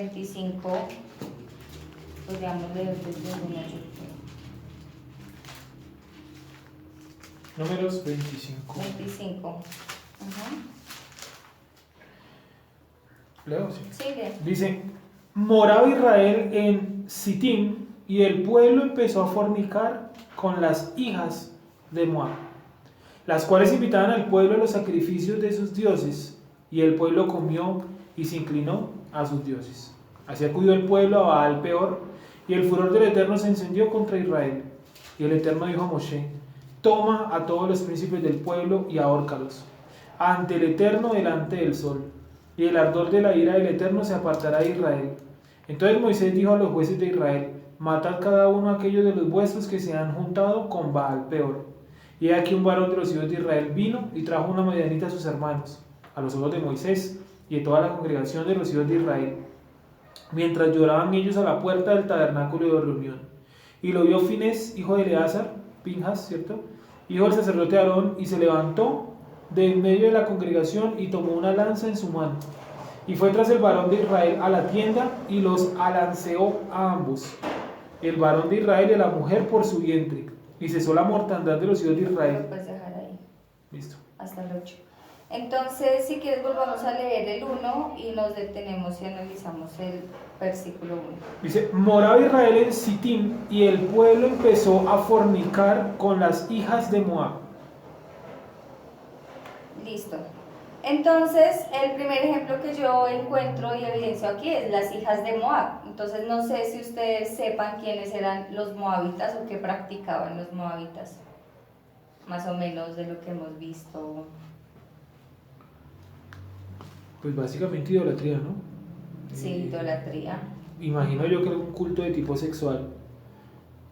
25, podríamos leer desde el 1 al 8. Números 25. 25. Ajá. ¿Leo? Sí. Sigue. Dice, moraba Israel en Sittim y el pueblo empezó a fornicar con las hijas de Moab, las cuales invitaban al pueblo a los sacrificios de sus dioses, y el pueblo comió y se inclinó a sus dioses. Así acudió el pueblo a Baal Peor, y el furor del Eterno se encendió contra Israel. Y el Eterno dijo a Moshe, toma a todos los príncipes del pueblo y ahórcalos, ante el Eterno delante del sol, y el ardor de la ira del Eterno se apartará de Israel. Entonces Moisés dijo a los jueces de Israel, matad cada uno a aquellos de los vuestros que se han juntado con Baal Peor. Y aquí un varón de los hijos de Israel vino y trajo una medianita a sus hermanos, a los ojos de Moisés y de toda la congregación de los hijos de Israel, mientras lloraban ellos a la puerta del tabernáculo de reunión. Y lo vio Finés, hijo de Eleazar, Pinjas, ¿cierto?, hijo del sacerdote Aarón, y se levantó de en medio de la congregación y tomó una lanza en su mano. Y fue tras el varón de Israel a la tienda y los alanceó a ambos, el varón de Israel y a la mujer por su vientre. Y cesó la mortandad de los hijos de Lo Israel. puedes dejar ahí. Listo. Hasta el 8. Entonces, si quieres, volvamos a leer el 1 y nos detenemos y analizamos el versículo 1. Dice, moraba Israel en Sittim y el pueblo empezó a fornicar con las hijas de Moab. Listo. Entonces, el primer ejemplo que yo encuentro y evidencio aquí es las hijas de Moab. Entonces, no sé si ustedes sepan quiénes eran los moabitas o qué practicaban los moabitas. Más o menos de lo que hemos visto. Pues básicamente idolatría, ¿no? Sí, idolatría. Imagino yo que era un culto de tipo sexual,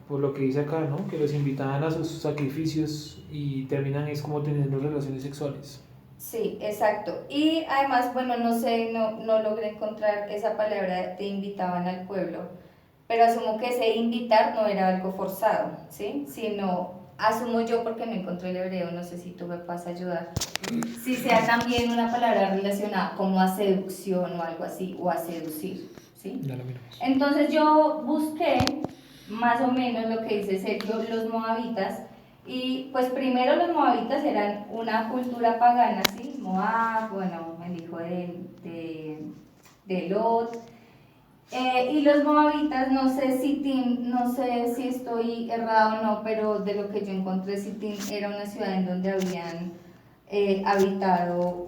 por lo que dice acá, ¿no? Que los invitaban a sus sacrificios y terminan es como teniendo relaciones sexuales. Sí, exacto. Y además, bueno, no sé, no logré encontrar esa palabra de invitaban al pueblo, pero asumo que ese invitar no era algo forzado, ¿sí? Sino, asumo yo porque no encontré el hebreo, no sé si tú me puedes ayudar, si sea también una palabra relacionada como a seducción o algo así, o a seducir, ¿sí? Ya lo miramos. Entonces yo busqué más o menos lo que dice Sergio, los moabitas, y pues primero los moabitas eran una cultura pagana, ¿sí? Moab, bueno, el hijo de Lot. Y los moabitas, no sé no sé si estoy errado o no, pero de lo que yo encontré, Sittim era una ciudad en donde habían habitado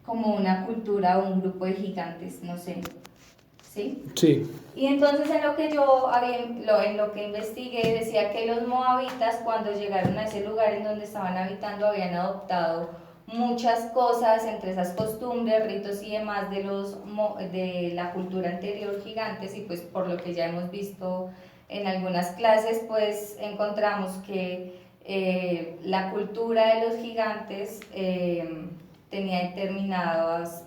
como una cultura o un grupo de gigantes, no sé, ¿sí? Sí. Y entonces en lo que en lo que investigué decía que los moabitas cuando llegaron a ese lugar en donde estaban habitando habían adoptado muchas cosas, entre esas costumbres, ritos y demás de la cultura anterior gigantes, y pues por lo que ya hemos visto en algunas clases pues encontramos que la cultura de los gigantes tenía determinadas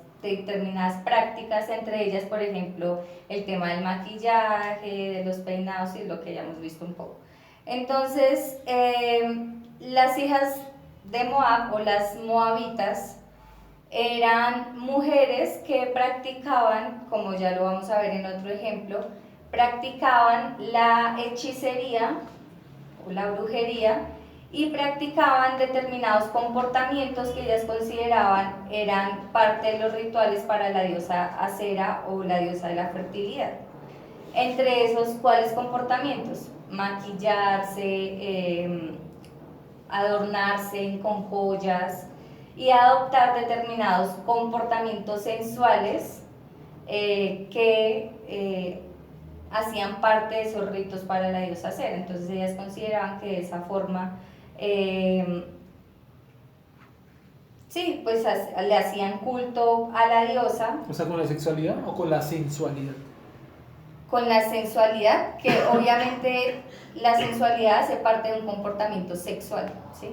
prácticas, entre ellas, por ejemplo, el tema del maquillaje, de los peinados y lo que ya hemos visto un poco. Entonces, las hijas de Moab o las moabitas eran mujeres que practicaban, como ya lo vamos a ver en otro ejemplo, practicaban la hechicería o la brujería y practicaban determinados comportamientos que ellas consideraban eran parte de los rituales para la diosa Acera o la diosa de la fertilidad. Entre esos, ¿cuáles comportamientos? Maquillarse, adornarse con joyas y adoptar determinados comportamientos sensuales que hacían parte de esos ritos para la diosa Acera. Entonces ellas consideraban que de esa forma sí, pues le hacían culto a la diosa. O sea, ¿con la sexualidad o con la sensualidad? Con la sensualidad, que obviamente la sensualidad hace parte de un comportamiento sexual, ¿sí?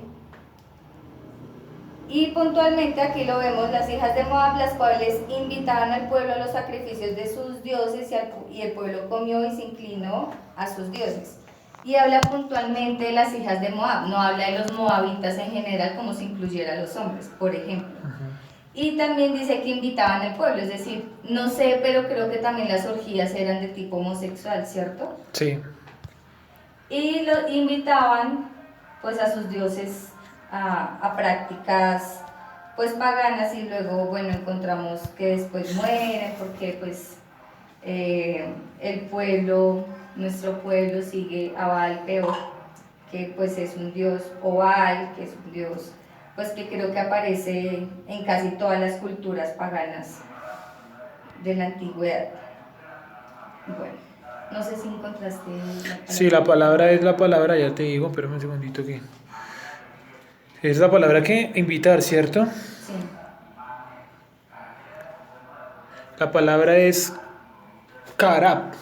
Y puntualmente aquí lo vemos, las hijas de Moab, las cuales invitaban al pueblo a los sacrificios de sus dioses y el pueblo comió y se inclinó a sus dioses. Y habla puntualmente de las hijas de Moab, no habla de los moabitas en general como si incluyera a los hombres, por ejemplo. Y también dice que invitaban al pueblo, es decir, no sé, pero creo que también las orgías eran de tipo homosexual, ¿cierto? Sí. Y lo invitaban pues a sus dioses a prácticas pues paganas, y luego bueno encontramos que después mueren porque pues el pueblo, nuestro pueblo sigue a Baal Peor, que pues es un dios, o Baal, que es un dios pues que creo que aparece en casi todas las culturas paganas de la antigüedad. Bueno, no sé si encontraste la palabra. Sí, la palabra es la palabra, ya te digo, espérame un segundito que... Es la palabra que invitar, ¿cierto? Sí, La palabra es karab.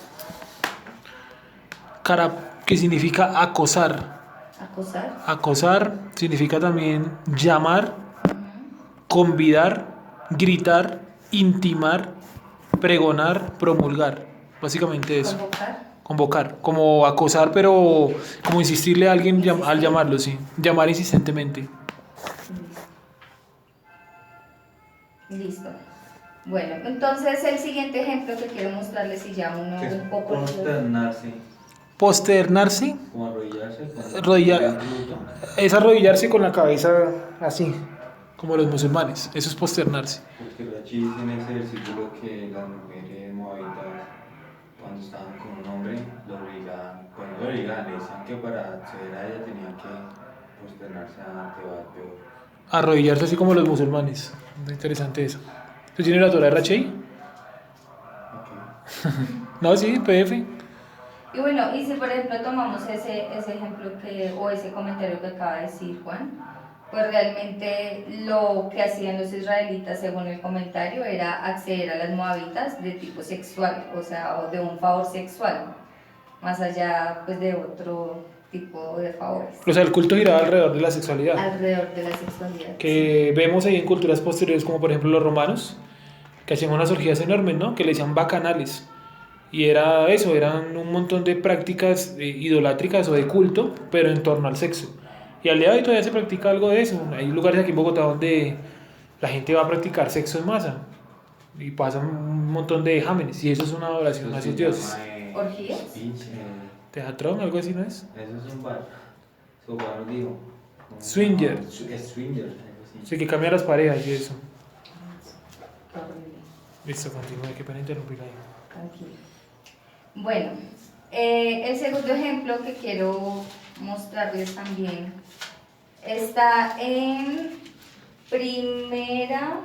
Karab, que significa acosar. acosar. Acosar significa también llamar, Uh-huh. convidar, gritar, intimar, pregonar, promulgar. Básicamente eso. Convocar. Convocar. Como acosar, pero como insistirle a alguien al Insistir. llamarlo, sí. Llamar insistentemente. Listo. Bueno, entonces el siguiente ejemplo que quiero mostrarles, y ya uno Que es un poco... consternarse, Posternarse. como arrodillarse, cuando Arrodillar. está en luto. Es arrodillarse con la cabeza así, como los musulmanes. Eso es posternarse. Porque allí dice en ese versículo que las mujeres moabitas, cuando estaban con un hombre, lo obligaban, le decían que para acceder a ella tenían que prosternarse ante Baal Peor. Arrodillarse así como los musulmanes. Muy interesante eso. ¿Tú tienes la Torah de Rachel? Ok. No, sí, PF. Y bueno, y si por ejemplo tomamos ese ejemplo o ese comentario que acaba de decir Juan, pues realmente lo que hacían los israelitas según el comentario era acceder a las moabitas de tipo sexual, o sea, o de un favor sexual, más allá pues de otro tipo de favores. O sea, el culto giraba alrededor de la sexualidad. Alrededor de la sexualidad. Que vemos ahí en culturas posteriores, como por ejemplo los romanos, que hacían unas orgías enormes, ¿no? Que le decían bacanales. Y era eso, eran un montón de prácticas idolátricas o de culto, pero en torno al sexo. Y al día de hoy todavía se practica algo de eso. Hay lugares aquí en Bogotá donde la gente va a practicar sexo en masa y pasan un montón de vejámenes. Y eso es una adoración a Eso sus se dioses. llama ¿Orgías? Teatrón, algo así, ¿no es? eso es un bar. Su bar nos dijo. Swinger. Es swinger, algo así. Sí, que cambia las parejas y eso. Qué horrible. Listo, continúe, qué pena interrumpir ahí. Tranquilo. Bueno, el segundo ejemplo que quiero mostrarles también está en Primera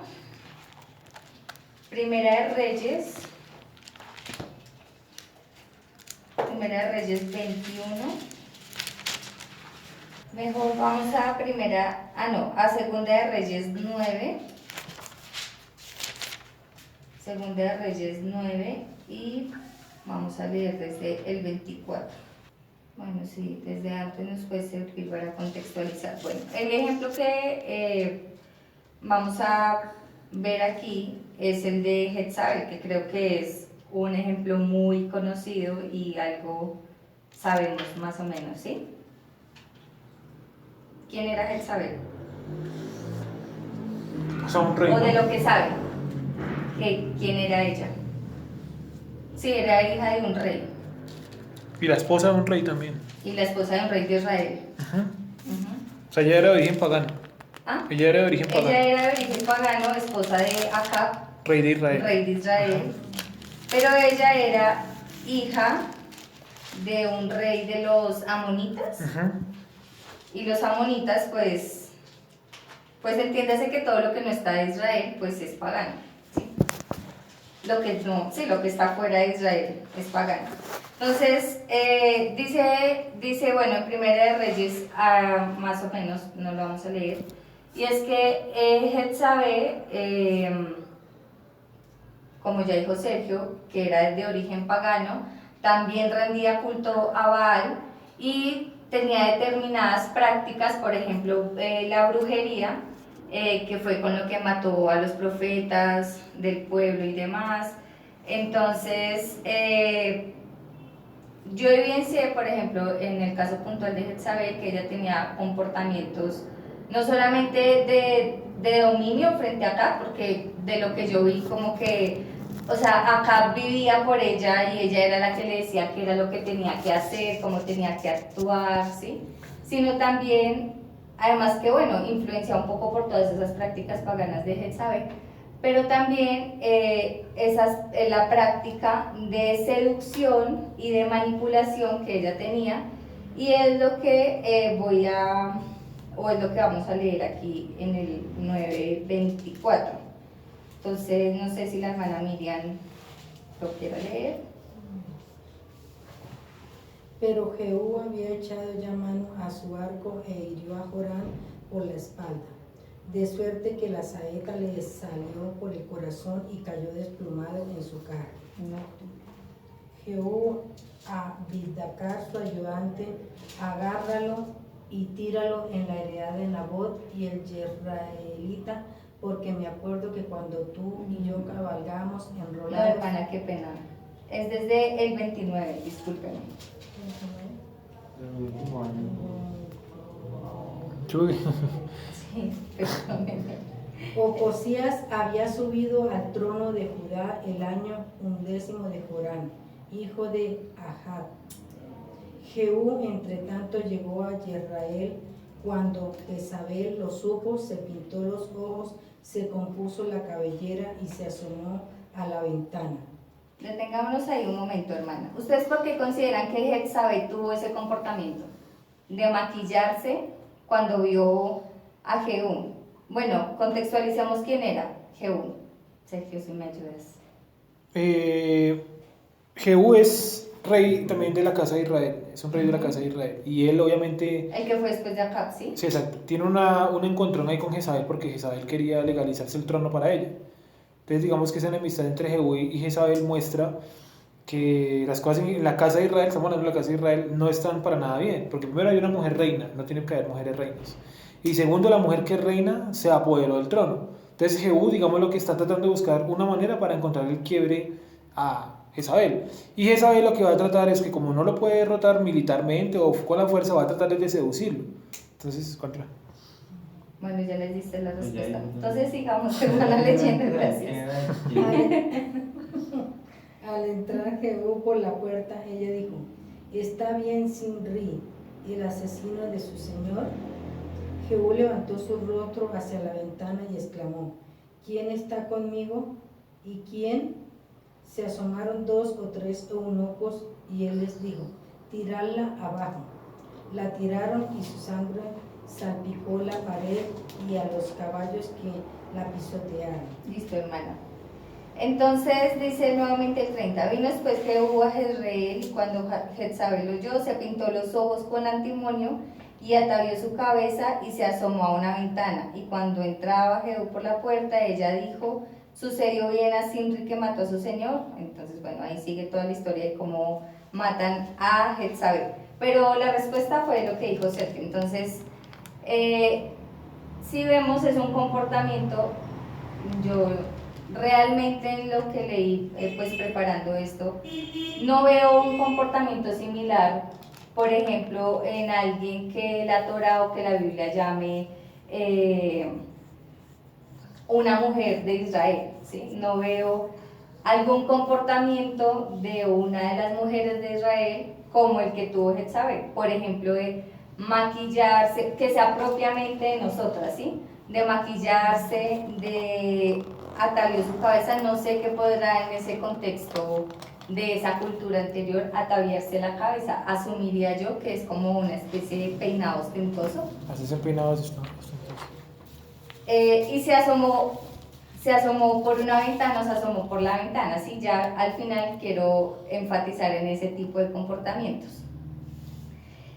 de Reyes, Primera de Reyes 21. Mejor vamos a a Segunda de Reyes 9. Segunda de Reyes 9 y vamos a leer desde el 24. Bueno, sí, desde antes nos puede servir para contextualizar. Bueno, el ejemplo que vamos a ver aquí es el de Jezabel, que creo que es un ejemplo muy conocido y algo sabemos más o menos, ¿sí? ¿Quién era Jezabel? O sea, un rey. O de ¿no? lo que saben, ¿quién era ella? Sí, era hija de un rey Y la esposa de un rey también. y la esposa de un rey de Israel. Ujú. Ujú. O sea, ella era de origen pagano. ¿Ah? Ella era de origen pagano. Ella era de origen pagano, esposa de Acab, Rey de Israel. rey de Israel, pero ella era hija de un rey de los amonitas, Ujú. y los amonitas pues entiéndase que todo lo que no está de Israel pues es pagano, ¿sí? Lo que no, sí, lo que está fuera de Israel es pagano. Entonces, dice, bueno, en Primera de Reyes, más o menos, no lo vamos a leer, y es que Jezabel, como ya dijo Sergio, que era de origen pagano, también rendía culto a Baal y tenía determinadas prácticas, por ejemplo, la brujería, que fue con lo que mató a los profetas del pueblo y demás. Entonces, yo evidencié, por ejemplo, en el caso puntual de Jezabel, que ella tenía comportamientos no solamente de dominio frente a Acab, porque de lo que yo vi como que, o sea, Acab vivía por ella y ella era la que le decía qué era lo que tenía que hacer, cómo tenía que actuar, ¿sí? Sino también, además que bueno, influencia un poco por todas esas prácticas paganas de Jezabel, pero también la práctica de seducción y de manipulación que ella tenía, y es lo que es lo que vamos a leer aquí en el 9:24. Entonces, no sé si la hermana Miriam lo quiera leer. Pero Jehú había echado ya mano a su arco e hirió a Joram por la espalda, de suerte que la saeta le salió por el corazón y cayó desplumado en su cara. Jehú a Bidakar, su ayudante, agárralo y tíralo en la heredad de Nabot y el Jezreelita, porque me acuerdo que cuando tú y yo cabalgamos No, enrolados... hermana, qué pena. Es desde el 29, discúlpeme. El último año. Chuy. Sí, perdónenme. Ocosías había subido al trono de Judá el año 11 de Joram, hijo de Ahab. Jehú, entre tanto, llegó a Jezreel. Cuando Jezabel lo supo, se pintó los ojos, se compuso la cabellera y se asomó a la ventana. Detengámonos ahí un momento, hermana. ¿Ustedes por qué consideran que Jezabel tuvo ese comportamiento de maquillarse cuando vio a Jehú? Bueno, contextualicemos quién era Jehú. Sergio, si me ayudas. Jehú es rey también de la casa de Israel, es un rey de la casa de Israel. Y él obviamente, El que fue después de Acab, ¿sí? sí, exacto, tiene un encontrón ahí con Jezabel porque Jezabel quería legalizarse el trono para ella. Entonces digamos que esa enemistad entre Jehú y Jezabel muestra que las cosas en la casa de Israel, estamos hablando de la casa de Israel, no están para nada bien. Porque primero hay una mujer reina, no tiene que haber mujeres reinas. Y segundo, la mujer que es reina se apoderó del trono. Entonces Jehú, digamos, lo que está tratando de buscar una manera para encontrar el quiebre a Jezabel. Y Jezabel lo que va a tratar es que como no lo puede derrotar militarmente o con la fuerza, va a tratar de seducirlo. Entonces, contra. Bueno, ya les diste la Pues ya respuesta. ahí- Entonces sigamos, hermana, leyendo, gracias. Al entrar Jehú por la puerta, ella dijo: ¿Está bien Sinri, el asesino de su señor? Jehú levantó su rostro hacia la ventana y exclamó: ¿Quién está conmigo? ¿Y quién? Se asomaron 2 o 3 eunucos y él les dijo: tiradla abajo. La tiraron y su sangre salpicó la pared y a los caballos que la pisotearon. Listo, hermana. Entonces dice nuevamente el 30: vino después Jehú a Jezreel, y cuando Jezabel oyó, se pintó los ojos con antimonio y atavió su cabeza y se asomó a una ventana. Y cuando entraba Jehú por la puerta, ella dijo: sucedió bien a Simri que mató a su señor. Entonces, bueno, ahí sigue toda la historia de cómo matan a Jezabel. Pero la respuesta fue lo que dijo Sergio. Entonces, si vemos, es un comportamiento, yo realmente en lo que leí, pues preparando esto, no veo un comportamiento similar, por ejemplo, en alguien que la Torá o que la Biblia llame una mujer de Israel, ¿sí? No veo algún comportamiento de una de las mujeres de Israel como el que tuvo Jezabel, por ejemplo, de maquillarse, que sea propiamente de nosotras, ¿sí? De maquillarse, de atavió su cabeza, no sé qué podrá en ese contexto de esa cultura anterior ataviarse la cabeza, asumiría yo que es como una especie de peinado ostentoso. Haces el peinado ostentoso. Y se asomó por una ventana, o se asomó por la ventana, ¿sí? Ya al final quiero enfatizar en ese tipo de comportamientos.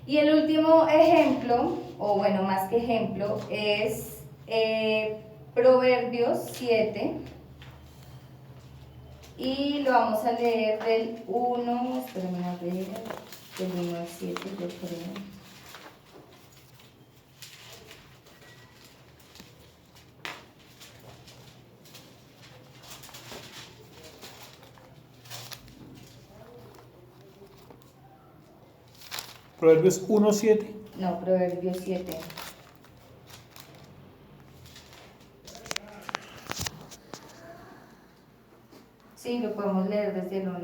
Y el último ejemplo, o bueno, más que ejemplo, es Proverbios 7, y lo vamos a leer del 1, espérenme a ver, del 1 al 7, yo creo. Proverbios 1:7. No, Proverbios 7. Sí, lo podemos leer desde el 1.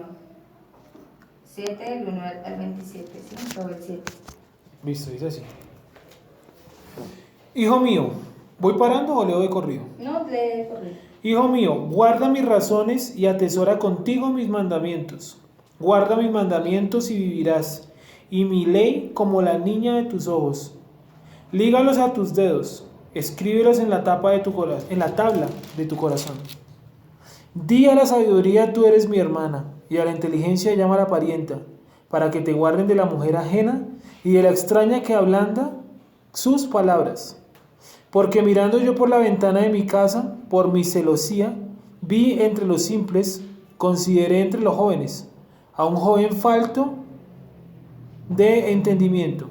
7, del 1 al 27, ¿sí? Todo el 7. Listo, dice así. Hijo mío, ¿voy parando o leo de corrido? No, lee corrido. Hijo mío, guarda mis razones y atesora contigo mis mandamientos. Guarda mis mandamientos y vivirás, y mi ley como la niña de tus ojos. Lígalos a tus dedos, escríbelos en la tabla de tu corazón. Di a la sabiduría, tú eres mi hermana, y a la inteligencia llama a la parienta, para que te guarden de la mujer ajena y de la extraña que ablanda sus palabras. Porque mirando yo por la ventana de mi casa, por mi celosía, vi entre los simples, consideré entre los jóvenes, a un joven falto de entendimiento,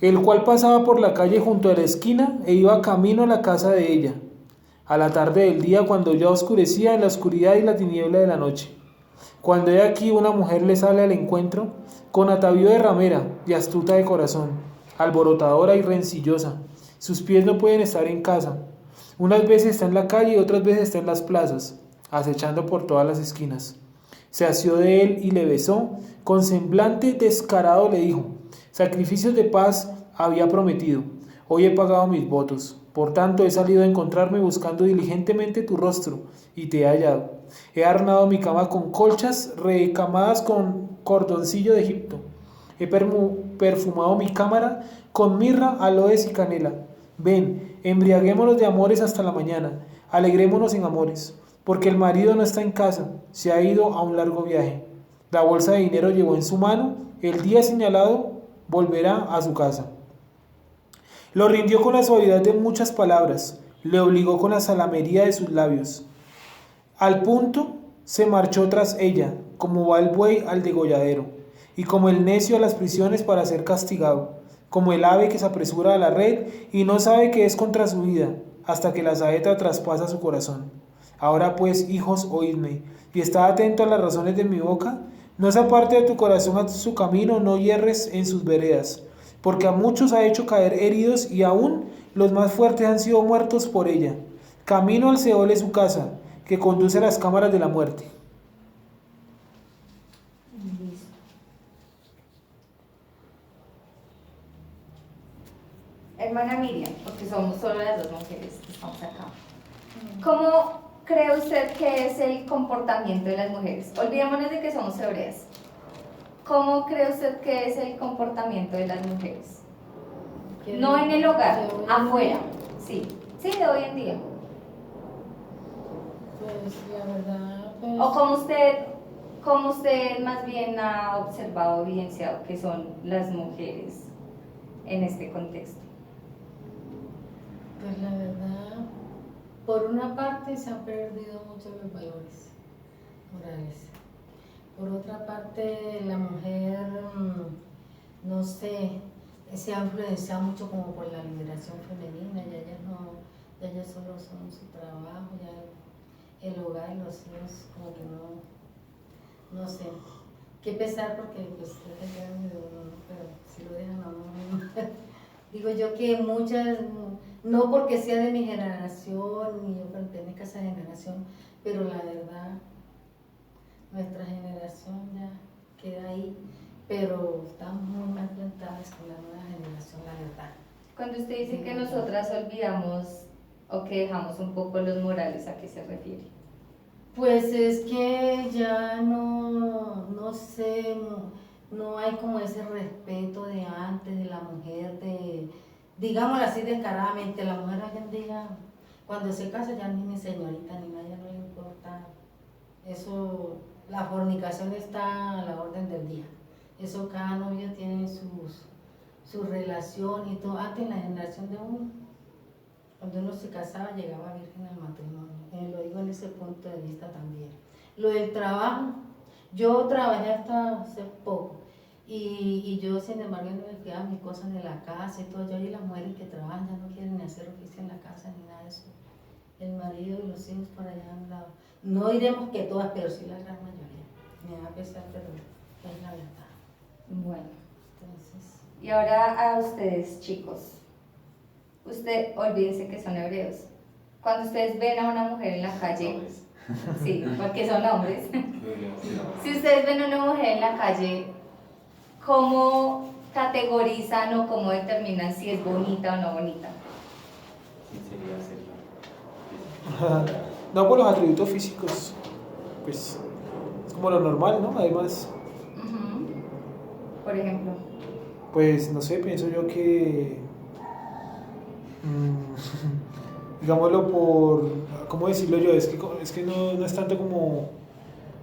el cual pasaba por la calle junto a la esquina e iba camino a la casa de ella, a la tarde del día, cuando ya oscurecía en la oscuridad y la tiniebla de la noche. Cuando he aquí una mujer le sale al encuentro, con atavío de ramera y astuta de corazón, alborotadora y rencillosa. Sus pies no pueden estar en casa. Unas veces está en la calle y otras veces está en las plazas, acechando por todas las esquinas. Se asió de él y le besó, con semblante descarado le dijo: sacrificios de paz había prometido, hoy he pagado mis votos. Por tanto he salido a encontrarme buscando diligentemente tu rostro, y te he hallado. He arnado mi cama con colchas recamadas con cordoncillo de Egipto. He perfumado mi cámara con mirra, aloes y canela. Ven, embriaguémonos de amores hasta la mañana, alegrémonos en amores, porque el marido no está en casa, se ha ido a un largo viaje. La bolsa de dinero llevó en su mano, el día señalado volverá a su casa. Lo rindió con la suavidad de muchas palabras, le obligó con la salamería de sus labios. Al punto se marchó tras ella, como va el buey al degolladero, y como el necio a las prisiones para ser castigado, como el ave que se apresura a la red y no sabe que es contra su vida, hasta que la saeta traspasa su corazón. Ahora pues, hijos, oídme, y estad atento a las razones de mi boca. No se aparte de tu corazón a su camino, no hierres en sus veredas, porque a muchos ha hecho caer heridos y aún los más fuertes han sido muertos por ella. Camino al Seol es su casa, que conduce a las cámaras de la muerte. Listo. Hermana Miriam, porque somos solo las dos mujeres que estamos acá. ¿Cómo cree usted que es el comportamiento de las mujeres? Olvidémonos de que somos hebreas. ¿Cómo cree usted que es el comportamiento de las mujeres? No en el hogar, afuera. Sí, sí, de hoy en día. Pues la verdad, pues, O como usted más bien ha observado, evidenciado que son las mujeres en este contexto. pues la verdad, por una parte se han perdido muchos los valores morales. Por otra parte, la mujer, no sé, se ha influenciado mucho como por la liberación femenina, ya ellas solo son su trabajo, ya el hogar y los hijos como que no sé. Qué pesar porque pues es el grande de uno, ¿no? Pero si lo dejan a uno. Digo yo que muchas, no porque sea de mi generación, ni yo pertenezco a esa generación, pero la verdad, nuestra generación ya queda ahí, pero estamos muy mal plantadas con la nueva generación, la verdad. Cuando usted dice que nosotras olvidamos o que dejamos un poco los morales, ¿a qué se refiere? Pues es que ya no sé, no hay como ese respeto de antes de la mujer, digámoslo así descaradamente, la mujer hoy en día, cuando se casa ya ni señorita ni nadie, no le importa. Eso, la fornicación está a la orden del día. Eso cada novio tiene su relación y todo. Antes en la generación de uno, cuando uno se casaba llegaba virgen al matrimonio. Lo digo en ese punto de vista también. Lo del trabajo, yo trabajé hasta hace poco y yo sin embargo no me cuidaba mis cosas de la casa y todo. Yo y las mujeres que trabajan ya no quieren ni hacer oficio en la casa ni nada de eso. El marido y los hijos por allá han dado. No diremos que todas, pero sí la gran mayoría. Me da pesar, pero es la verdad. Bueno, Entonces, y ahora a ustedes, chicos. Olvídense que son hebreos. Cuando ustedes ven a una mujer en la calle, Sí, porque son hombres. Yo diría que no. Si ustedes ven una mujer en la calle, ¿cómo categorizan o cómo determinan si es bonita o no bonita? Sí, sería. Ajá. No por los atributos físicos, pues es como lo normal, ¿no? Además, Ujú. Por ejemplo. pues no sé, pienso yo que, digámoslo por, ¿cómo decirlo yo? Es que no es tanto como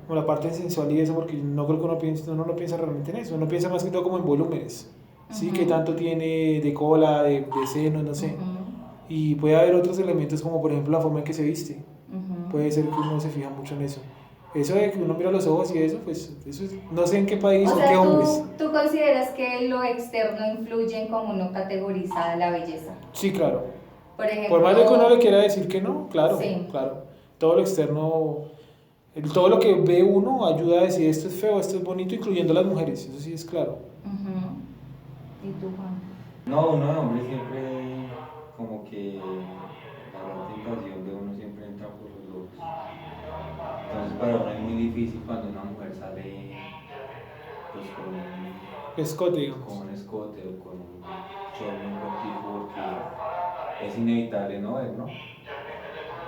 la parte sensual y eso, porque no creo que uno no piensa realmente en eso, uno piensa más que todo como en volúmenes, ¿sí? Ujú. Que tanto tiene de cola, de seno, no sé. Ujú. Y puede haber otros elementos como por ejemplo la forma en que se viste. Ujú. Puede ser que uno se fija mucho en eso. Eso de que uno mira los ojos y eso, pues eso es, no sé en qué país O o qué sea, hombres. ¿tú consideras que lo externo influye en cómo uno categoriza la belleza? Sí, claro. Por ejemplo, Por más de que uno le quiera decir que no, claro, sí. claro. Todo lo externo, todo lo que ve uno ayuda a decir esto es feo, esto es bonito, incluyendo las mujeres, eso sí es claro. Ujú. ¿Y tú, Juan? No, uno de hombre siempre como que la gran tentación de uno siempre entra por los looks. Entonces para uno es muy difícil cuando una mujer sale pues Escote, con digamos. un escote o con un short muy cortico porque es inevitable no ver, ¿no?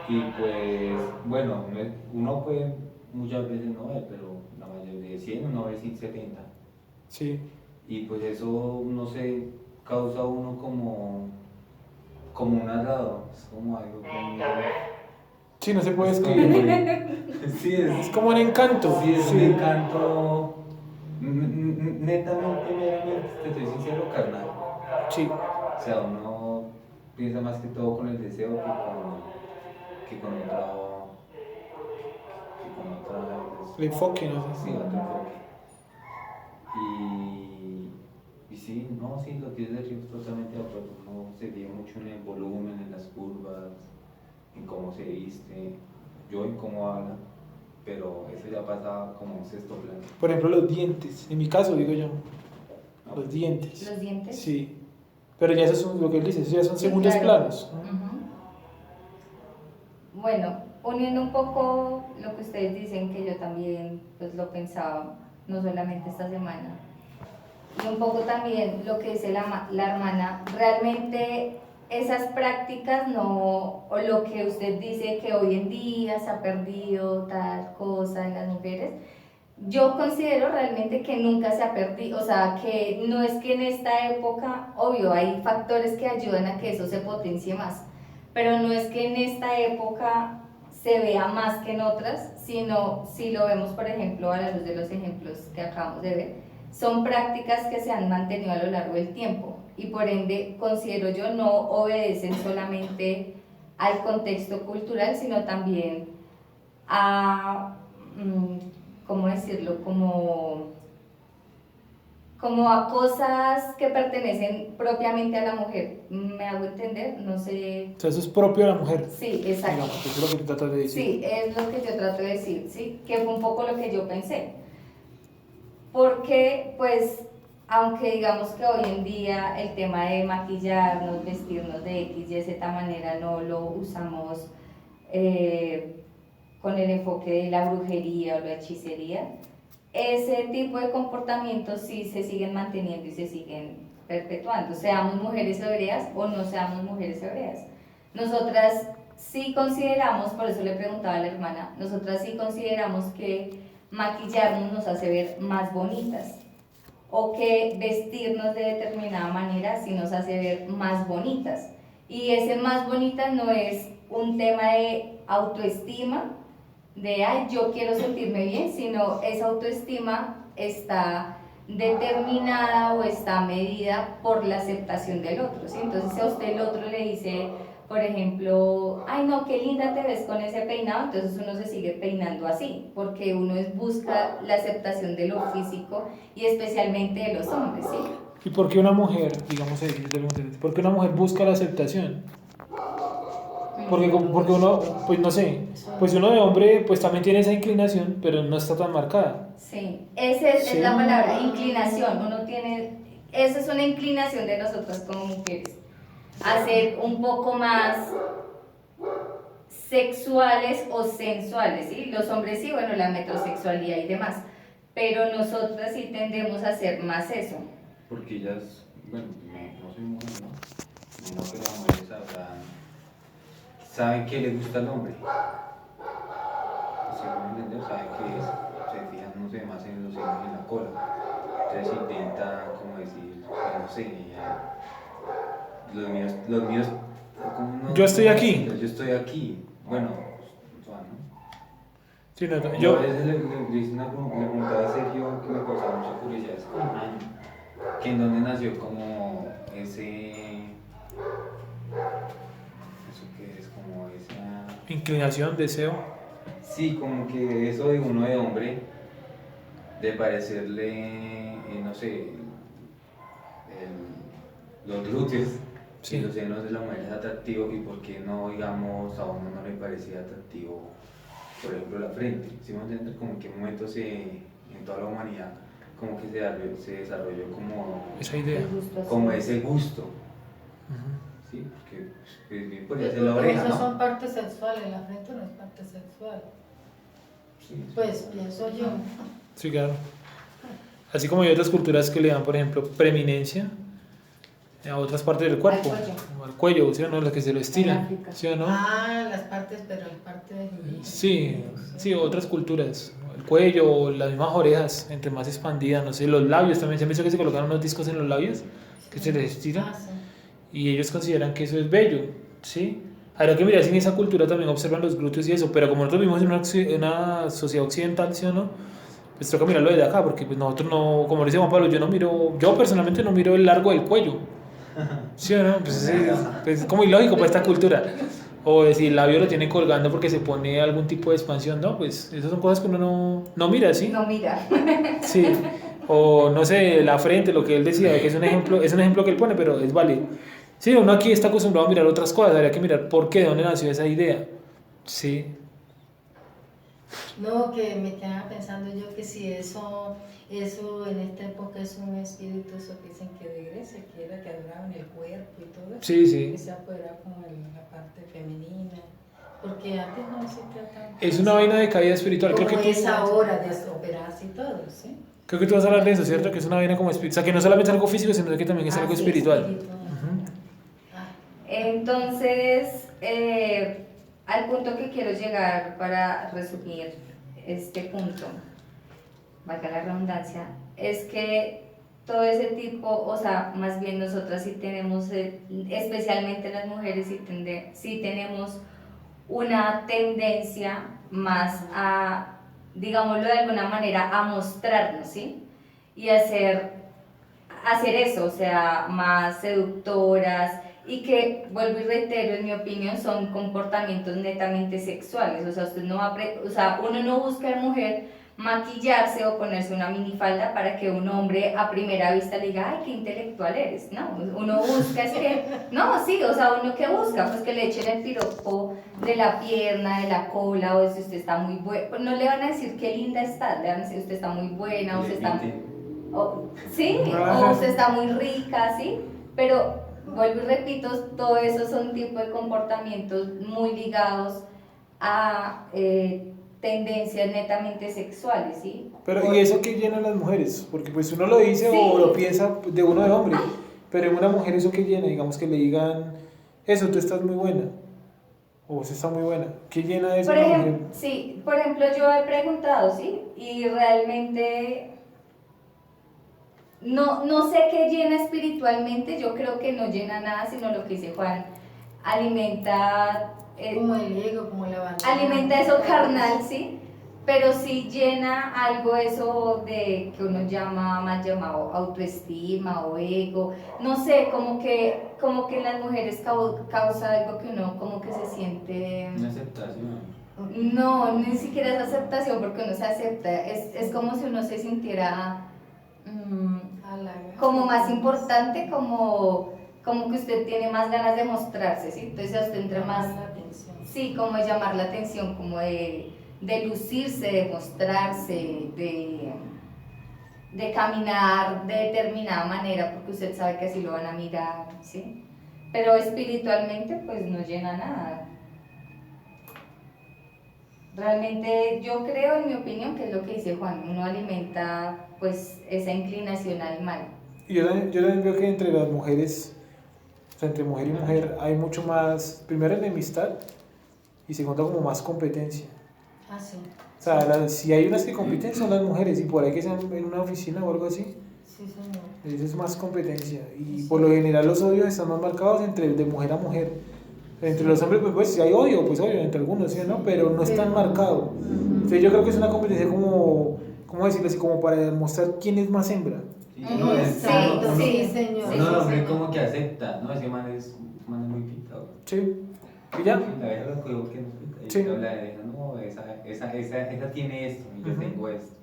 Y pues bueno, uno puede muchas veces no ver, pero la mayoría de 100 uno ve 70. Sí. Y pues eso, no sé, causa uno como un agrado, es como algo como... Sí, no se puede Es como escribir. sí, Es como un encanto. sí, es un Sí. encanto netamente, meramente, te soy sincero, carnal. Sí. O sea, uno piensa más que todo con el deseo que con otra, El enfoque, no sé. sí, otro enfoque. Y sí, no, sí, lo que es de Río totalmente de acuerdo. Uno se fija mucho en el volumen, en las curvas, en cómo se viste, yo en cómo habla, pero eso ya pasa como un sexto plano. Por ejemplo, los dientes. En mi caso, digo yo. ¿No? Los dientes. ¿Los dientes? Sí. Pero ya eso es lo que él dice, eso ya son Sí, segundos claro. planos. Ujú. Bueno, uniendo un poco lo que ustedes dicen, que yo también pues lo pensaba, no solamente esta semana, y un poco también lo que dice la hermana, realmente esas prácticas no, o lo que usted dice que hoy en día se ha perdido tal cosa en las mujeres, yo considero realmente que nunca se ha perdido, o sea, que no es que en esta época, obvio, hay factores que ayudan a que eso se potencie más, pero no es que en esta época se vea más que en otras, sino si lo vemos, por ejemplo, a la luz de los ejemplos que acabamos de ver, son prácticas que se han mantenido a lo largo del tiempo y por ende, considero yo, no obedecen solamente al contexto cultural, sino también a, ¿cómo decirlo? Como a cosas que pertenecen propiamente a la mujer. ¿Me hago entender? No sé. O sea, eso es propio de la mujer. Sí, exacto. Digamos, eso es lo que tú tratas de decir. Sí, es lo que yo trato de decir, ¿sí? Que fue un poco lo que yo pensé. Porque, pues, aunque digamos que hoy en día el tema de maquillarnos, vestirnos de X y Z manera no lo usamos con el enfoque de la brujería o la hechicería, ese tipo de comportamientos sí se siguen manteniendo y se siguen perpetuando, seamos mujeres hebreas o no seamos mujeres hebreas. Nosotras sí consideramos, por eso le preguntaba a la hermana, nosotras sí consideramos que maquillarnos nos hace ver más bonitas o que vestirnos de determinada manera sí nos hace ver más bonitas. Y ese más bonitas no es un tema de autoestima, de ay, yo quiero sentirme bien, sino esa autoestima está determinada o está medida por la aceptación del otro, ¿sí? Entonces si a usted el otro le dice, por ejemplo, ay no, qué linda te ves con ese peinado, entonces uno se sigue peinando así, porque uno busca la aceptación de lo físico y especialmente de los hombres, ¿sí? ¿Y por qué una mujer, digamos, por qué una mujer busca la aceptación? Porque uno, pues no sé, pues uno de hombre pues también tiene esa inclinación, pero no está tan marcada. Sí, esa es Sí. la palabra, inclinación. Uno tiene, esa es una inclinación de nosotras como mujeres, a ser un poco más sexuales o sensuales, ¿sí? Los hombres sí, bueno, la metrosexualidad y demás, pero nosotras sí tendemos a hacer más eso. Porque ellas, bueno, no soy mujer, ¿no? Me imagino que las mujeres saben que le gusta al hombre. Si no me entiendes, saben que se fijan, no sé, más en los senos y en la cola. Entonces intenta, como decir, no sé, los míos, ¿cómo no? Yo estoy aquí. Yo estoy aquí. Bueno, ¿no? Sí, no, Yo a yo, veces le hice una pregunta a Sergio que me causaba mucha curiosidad, es como un año, que en dónde nació como eso que es como esa, inclinación, deseo. sí, como que eso de uno de hombre, de parecerle, no sé, los glúteos Sí. y los senos de la mujer es atractivo y por qué no, digamos, a uno no le parecía atractivo, por ejemplo, la frente. ¿Sí me entiendes? Como en qué momento en toda la humanidad, como que se desarrolló como, Esa idea. El gusto así. como ese gusto, Ujú. ¿sí? Porque pues, bien podría ser la oreja, Esas ¿no? son partes sexuales, la frente no es parte sexual. Sí. Pues pienso yo. Sí, claro. Así como hay otras culturas que le dan, por ejemplo, preeminencia a otras partes del cuerpo, Al cuello. como al cuello, ¿sí o no? Las que se lo estiran, África. ¿sí o no? Ah, las partes, pero la parte de Sí, sí, otras culturas. El cuello, las mismas orejas, entre más expandidas, no sé, los labios también. Se me hizo que se colocaron unos discos en los labios que se les estiran Ah, sí. y ellos consideran que eso es bello, ¿sí? Habrá que mirar si en esa cultura también observan los glúteos y eso, pero como nosotros vivimos en una sociedad occidental, ¿sí o no? Pues toca mirarlo desde acá, porque pues nosotros no, como dice Juan Pablo, yo personalmente no miro el largo del cuello, ¿sí o no? Pues es como ilógico para esta cultura. O si el labio lo tiene colgando porque se pone algún tipo de expansión, ¿no? Pues esas son cosas que uno no mira, ¿sí? No, mira. Sí. O no sé, la frente, lo que él decía, que es un ejemplo que él pone, pero es válido. Sí, uno aquí está acostumbrado a mirar otras cosas, habría que mirar por qué, de dónde nació esa idea. Sí. No, que me quedaba pensando yo que si eso en esta época es un espíritu, eso que dicen que de Grecia, que era que adoraban el cuerpo y todo eso, Sí, sí. que se apoderaba como la parte femenina, porque antes no existía tanto. Es una vaina de caída espiritual. Como Creo que es ahora de operarse y todo, ¿sí? creo que tú vas a hablar de eso, ¿cierto? Que es una vaina como espiritual. O sea, que no solamente es algo físico, sino que también es algo sí, espiritual. espíritu. Ujú. Ah, Entonces, al punto que quiero llegar para resumir este punto, valga la redundancia, es que todo ese tipo, o sea, más bien nosotras sí tenemos, especialmente las mujeres, sí tenemos una tendencia más a, digámoslo de alguna manera, a mostrarnos, ¿sí? Y hacer eso, o sea, más seductoras y que, vuelvo y reitero, en mi opinión, son comportamientos netamente sexuales, o sea, usted no va o sea, uno no busca a la mujer maquillarse o ponerse una minifalda para que un hombre a primera vista le diga, ay, qué intelectual eres, no, uno busca es que, no, sí, o sea, uno que busca, pues que le echen el piropo de la pierna, de la cola, o si usted está muy buena, pues no le van a decir qué linda está, le van a decir usted está muy buena, o usted está... sí, o usted está muy rica, ¿sí? Pero vuelvo y repito, todo eso son tipo de comportamientos muy ligados a tendencias netamente sexuales, ¿sí? Pero, ¿y eso qué llena a las mujeres? Porque pues uno lo dice Sí. o lo piensa de uno de hombre, pero en una mujer eso qué llena, digamos que le digan, eso, tú estás muy buena, o vos estás muy buena. ¿Qué llena eso Por a una ejemplo, mujer? sí, por ejemplo, yo he preguntado, ¿sí? Y realmente no sé qué llena espiritualmente, yo creo que no llena nada, sino lo que dice Juan, alimenta... como el ego, como la vanidad. alimenta eso carnal, ¿sí? Pero sí llena algo eso de que uno llama, más llamado autoestima o ego, no sé, como que en las mujeres causa algo que uno como que se siente... Una aceptación. No, ni siquiera es aceptación porque uno se acepta, es como si uno se sintiera como más importante, como que usted tiene más ganas de mostrarse, ¿sí? Entonces a usted entra más... Sí, como de llamar la atención, como de lucirse, de mostrarse, de caminar de determinada manera, porque usted sabe que así lo van a mirar, ¿sí? Pero espiritualmente, pues no llena nada. Realmente yo creo, en mi opinión, que es lo que dice Juan, uno alimenta pues esa inclinación al mal. Y yo también veo que entre las mujeres, o sea, entre mujer y mujer, hay mucho más, primero enemistad y segundo como más competencia. Ah, sí. O sea, si hay unas que compiten son las mujeres y por ahí que sean en una oficina o algo así, Sí, señor. eso es más competencia. Y Sí. por lo general los odios están más marcados entre de mujer a mujer. Entre los hombres, pues si hay odio, pues obvio, entre algunos, ¿sí o no? Pero no es tan marcado. Entonces yo creo que es una competencia como, ¿cómo decirlo así? Como para demostrar quién es más hembra. Sí, Ujú, no, es sí, uno, sí, señor. uno el hombre como que acepta, ¿no? Ese man es muy pintado. Sí. ¿Y ya? La vieja lo cogió que no pinta. Y Sí. habla de ella, no, esa tiene esto y yo Ujú. tengo esto.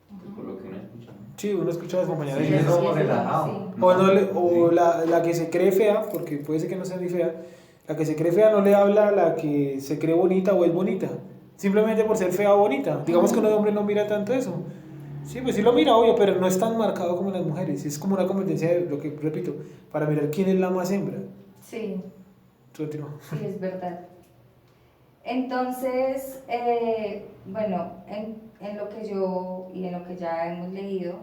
Pues por lo que uno escucha, ¿no? Sí, uno escucha a las compañeras Sí, de es ellas. como sí, relajado. sí. O, no le- o Sí. la que se cree fea, porque puede ser que no sea ni fea, la que se cree fea no le habla a la que se cree bonita o es bonita. Simplemente por ser fea o bonita. Digamos que un hombre no mira tanto eso. Sí, pues sí lo mira, obvio, pero no es tan marcado como las mujeres. Es como una competencia, de, lo que repito, para mirar quién es la más hembra. Sí, Continúa. sí, es verdad. Entonces, bueno, en lo que yo y en lo que ya hemos leído,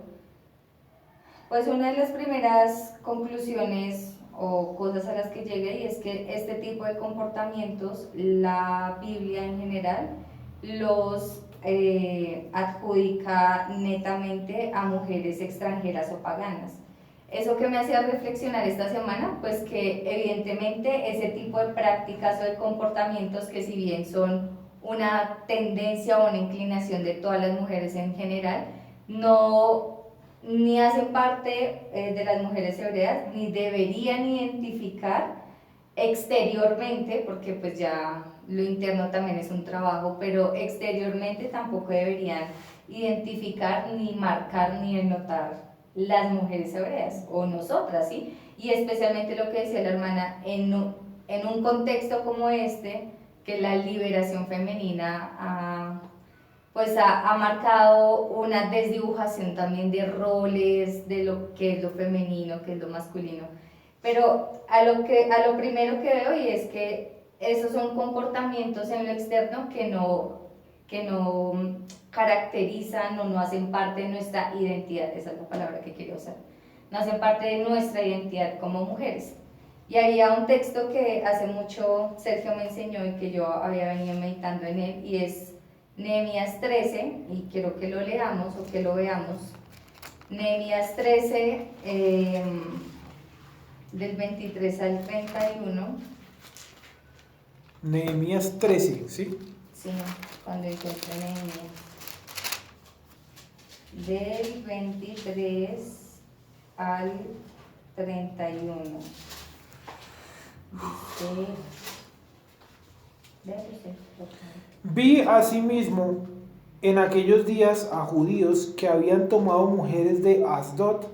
pues una de las primeras conclusiones o cosas a las que llegué y es que este tipo de comportamientos, la Biblia en general, los adjudica netamente a mujeres extranjeras o paganas. Eso que me hacía reflexionar esta semana, pues que evidentemente ese tipo de prácticas o de comportamientos que si bien son una tendencia o una inclinación de todas las mujeres en general, no ni hacen parte de las mujeres hebreas, ni deberían identificar exteriormente, porque pues ya lo interno también es un trabajo, pero exteriormente tampoco deberían identificar, ni marcar, ni denotar las mujeres hebreas, o nosotras, ¿sí? Y especialmente lo que decía la hermana, en un contexto como este, que la liberación femenina pues ha marcado una desdibujación también de roles, de lo que es lo femenino, que es lo masculino. Pero a lo primero que veo y es que esos son comportamientos en lo externo que no caracterizan o no hacen parte de nuestra identidad, esa es la palabra que quería usar, no hacen parte de nuestra identidad como mujeres. Y había un texto que hace mucho Sergio me enseñó y que yo había venido meditando en él, y es Nehemías 13, y quiero que lo leamos o que lo veamos. Nehemías 13, del 23 al 31. Nehemías 13, ¿sí? Sí, cuando encuentre Nehemías. Del 23 al 31. Dice... Déjame ver, por favor. Vi asimismo en aquellos días a judíos que habían tomado mujeres de Asdod,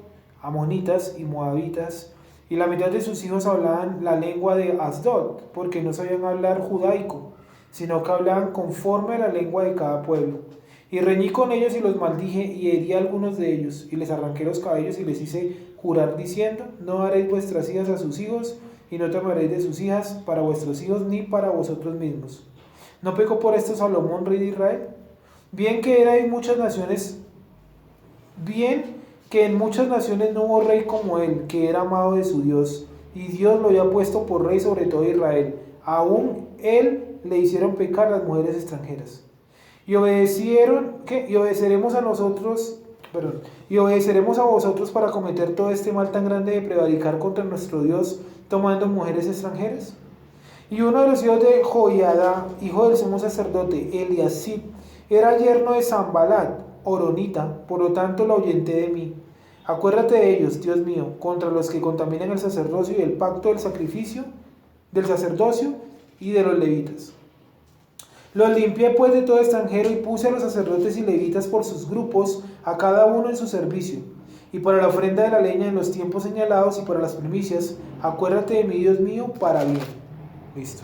amonitas y moabitas, y la mitad de sus hijos hablaban la lengua de Asdod, porque no sabían hablar judaico, sino que hablaban conforme a la lengua de cada pueblo. Y reñí con ellos y los maldije y herí a algunos de ellos, y les arranqué los cabellos y les hice jurar diciendo, no daréis vuestras hijas a sus hijos, y no tomaréis de sus hijas para vuestros hijos ni para vosotros mismos. ¿No pecó por esto Salomón, rey de Israel? Bien que era en muchas naciones, bien que en muchas naciones no hubo rey como él, que era amado de su Dios, y Dios lo había puesto por rey sobre todo Israel. Aún él le hicieron pecar las mujeres extranjeras. Y obedecieron, ¿qué? Y obedeceremos a nosotros, perdón, y obedeceremos a vosotros para cometer todo este mal tan grande de prevaricar contra nuestro Dios tomando mujeres extranjeras. Y uno de los hijos de Joiada, hijo del sumo sacerdote, Eliasib, era yerno de Sambalat, horonita, por lo tanto lo ahuyenté de mí. Acuérdate de ellos, Dios mío, contra los que contaminan el sacerdocio y el pacto del sacrificio, del sacerdocio y de los levitas. Los limpié pues de todo extranjero y puse a los sacerdotes y levitas por sus grupos, a cada uno en su servicio. Y para la ofrenda de la leña en los tiempos señalados y para las primicias, acuérdate de mí, Dios mío, para bien. Listo.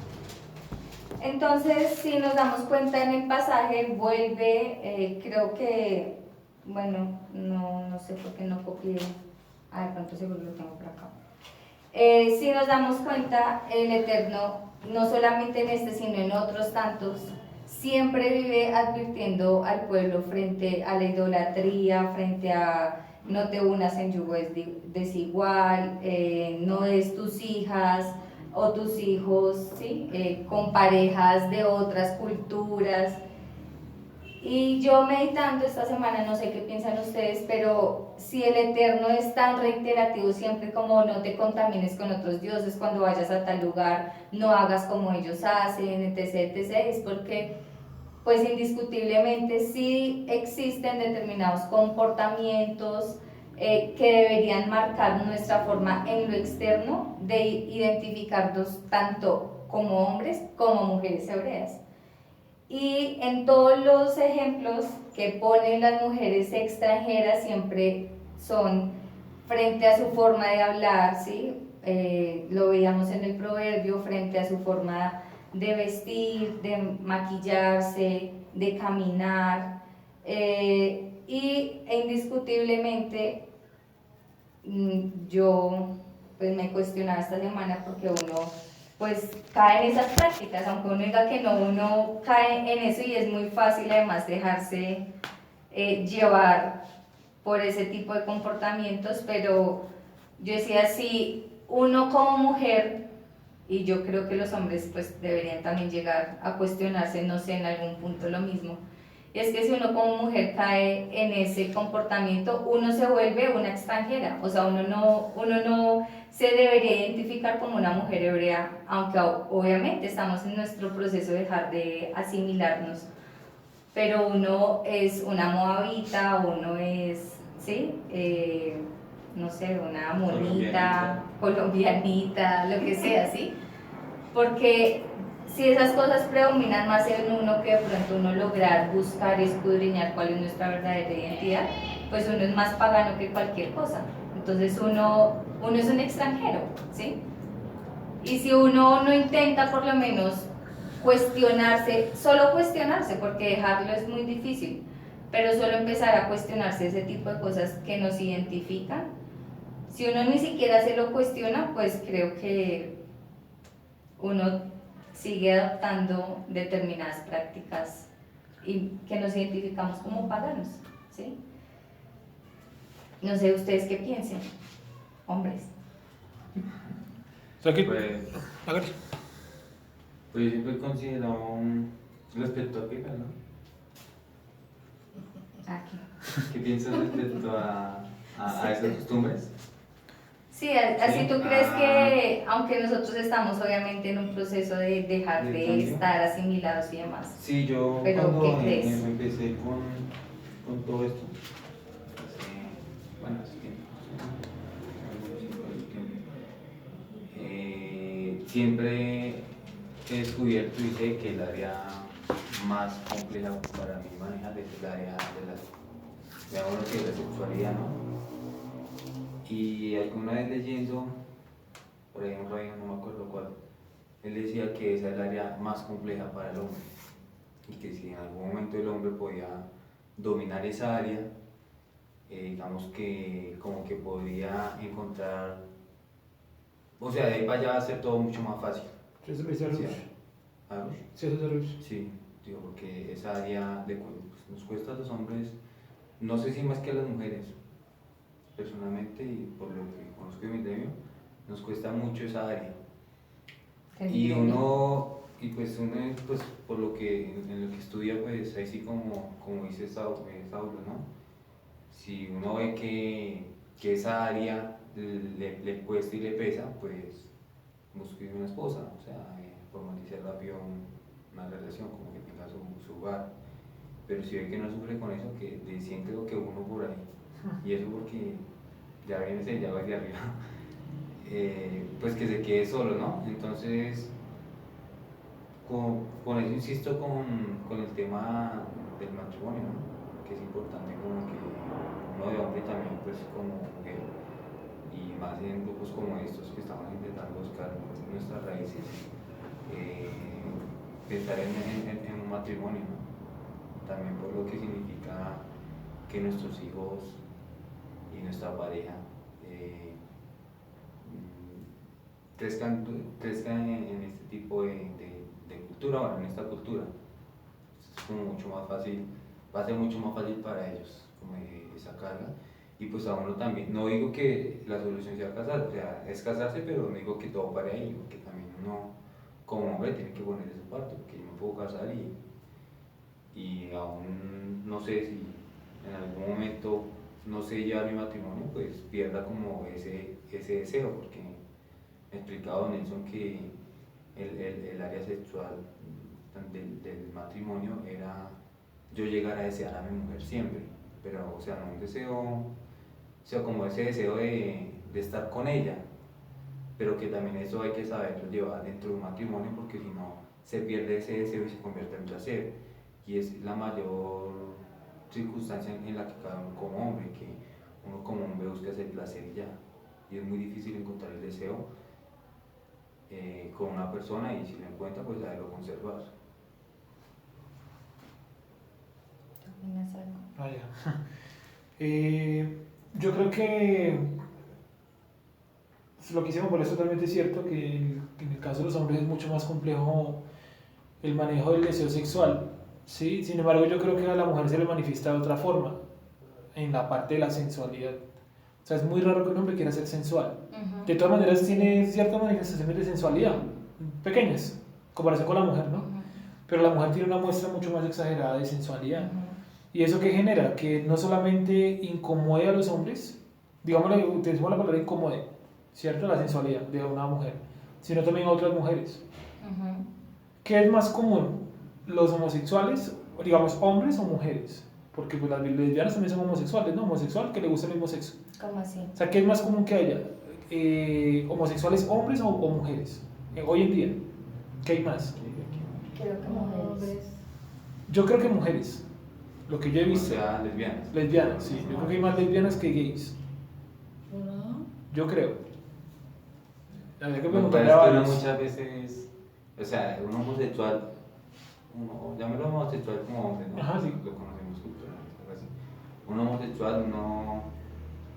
Entonces, si nos damos cuenta en el pasaje, vuelve, creo que, bueno, no sé por qué no copié, a ver cuánto seguro lo tengo por acá. Si nos damos cuenta, el Eterno, no solamente en este, sino en otros tantos, siempre vive advirtiendo al pueblo frente a la idolatría, frente a no te unas en yugo desigual, no des tus hijas o tus hijos, ¿sí? Con parejas de otras culturas. Y yo meditando esta semana, no sé qué piensan ustedes, pero si el Eterno es tan reiterativo siempre como no te contamines con otros dioses, cuando vayas a tal lugar no hagas como ellos hacen, etc, etc, es porque pues indiscutiblemente sí existen determinados comportamientos que deberían marcar nuestra forma en lo externo de identificarnos tanto como hombres como mujeres hebreas. Y en todos los ejemplos que ponen las mujeres extranjeras siempre son frente a su forma de hablar, ¿sí? Lo veíamos en el proverbio, frente a su forma de vestir, de maquillarse, de caminar, y indiscutiblemente yo pues me cuestionaba esta semana porque uno pues cae en esas prácticas, aunque uno diga que no, uno cae en eso y es muy fácil además dejarse llevar por ese tipo de comportamientos, pero yo decía, si uno como mujer, y yo creo que los hombres pues deberían también llegar a cuestionarse, no sé, en algún punto lo mismo, y es que si uno como mujer cae en ese comportamiento, uno se vuelve una extranjera, o sea, uno no se debería identificar como una mujer hebrea, aunque obviamente estamos en nuestro proceso de dejar de asimilarnos, pero uno es una moabita, uno es, ¿sí? No sé, una monita, colombianita, lo que sea, ¿sí? Porque si esas cosas predominan más en uno que de pronto uno lograr buscar y escudriñar cuál es nuestra verdadera identidad, pues uno es más pagano que cualquier cosa. Entonces uno es un extranjero, ¿sí? Y si uno no intenta por lo menos cuestionarse, solo cuestionarse, porque dejarlo es muy difícil, pero solo empezar a cuestionarse ese tipo de cosas que nos identifican, si uno ni siquiera se lo cuestiona, pues creo que uno sigue adoptando determinadas prácticas y que nos identificamos como paganos, ¿sí? No sé ustedes qué piensen, hombres. O sea que, Pues, hágale. pues yo siempre considero un respecto a Pica, ¿no? Aquí. ¿Qué piensas respecto a esas costumbres? Sí, así Sí. tú crees que, aunque nosotros estamos obviamente en un proceso de dejar ¿De de cambio? estar asimilados y demás, Sí, yo pero cuando ¿qué crees? empecé con todo esto, bueno, hace tiempo, siempre he descubierto y sé que el área más compleja para mí manejar es el área de digamos lo que es la sexualidad, ¿no? Y alguna vez leyendo, por ejemplo, ahí no me acuerdo cuál, él decía que esa es el área más compleja para el hombre y que si en algún momento el hombre podía dominar esa área, digamos que como que podría encontrar, o sea, de ahí para allá va a ser todo mucho más fácil. ¿Sí se lo dice a ¿Sí? Rush? ¿A Rush? Sí, eso es a Rush. Sí, digo, porque esa área pues, nos cuesta a los hombres, no sé si más que a las mujeres, personalmente y por lo que conozco de mi gremio, nos cuesta mucho esa área. Y uno, pues por lo que, en lo que estudia, pues ahí sí como dice Saulo, ¿no? Si uno ve que esa área le cuesta y le pesa, pues busque una esposa, o sea, formalizar rápido una relación, como que tenga su hogar. Pero si ve que no sufre con eso, que siente lo que uno por ahí, y eso porque ya viene ese ya va hacia arriba, pues que se quede solo, ¿no? Entonces, con eso insisto con el tema del matrimonio, ¿no? Que es importante como que uno de hombre también, pues como mujer, y más en grupos como estos que estamos intentando buscar nuestras raíces, pensar en un matrimonio, ¿no? También por lo que significa que nuestros hijos y nuestra pareja crezcan en este tipo de cultura, bueno, en esta cultura, como mucho más fácil, va a ser mucho más fácil para ellos como esa carga. Y pues a uno también, no digo que la solución sea casarse, o sea, es casarse, pero no digo que todo pare ahí, porque también uno como hombre tiene que poner esa parte, porque yo me puedo casar y aún no sé si en algún momento no sé llevar mi matrimonio, pues pierda como ese deseo, porque me explicaba don Nelson que el área sexual del matrimonio era yo llegar a desear a mi mujer siempre, pero o sea, no un deseo, o sea, como ese deseo de estar con ella, pero que también eso hay que saberlo llevar dentro de un matrimonio, porque si no se pierde ese deseo y se convierte en placer, y es la mayor circunstancia en la que cada uno como hombre, que uno como hombre busca ese placer y ya, y es muy difícil encontrar el deseo con una persona, y si lo encuentra, pues saberlo conservar. ¿Opinas algo? Ah, ya. Yo creo que lo que hicimos por es totalmente cierto, que en el caso de los hombres es mucho más complejo el manejo del deseo sexual, ¿sí? Sin embargo, yo creo que a la mujer se le manifiesta de otra forma, en la parte de la sensualidad. O sea, es muy raro que un hombre quiera ser sensual. Ujú. De todas maneras, tiene ciertas manifestaciones de sensualidad, pequeñas, en comparación con la mujer, ¿no? Ujú. Pero la mujer tiene una muestra mucho más exagerada de sensualidad. Ujú. ¿Y eso qué genera? Que no solamente incomode a los hombres, digámosle, utilizamos la palabra incomode, ¿cierto? La sensualidad de una mujer, sino también a otras mujeres. Ujú. ¿Qué es más común? ¿Los homosexuales, digamos, hombres o mujeres? Porque pues, las lesbianas también son homosexuales, ¿no? Homosexual que le gusta el mismo sexo. ¿Cómo así? O sea, ¿qué es más común que haya? ¿Homosexuales hombres o mujeres? Hoy en día, ¿qué hay más? Creo que mujeres. Hombres. Yo creo que mujeres, lo que yo he O visto. sea, lesbianas. Lesbianas, sí. Yo creo que hay más lesbianas que gays. ¿No? Yo creo. Habría que Lo que preguntarle pasa a es que uno varios. muchas veces, o sea, un homosexual, llámelo homosexual como hombre, ¿no? Ajá, sí. Lo conocemos culturalmente, algo así. Un homosexual uno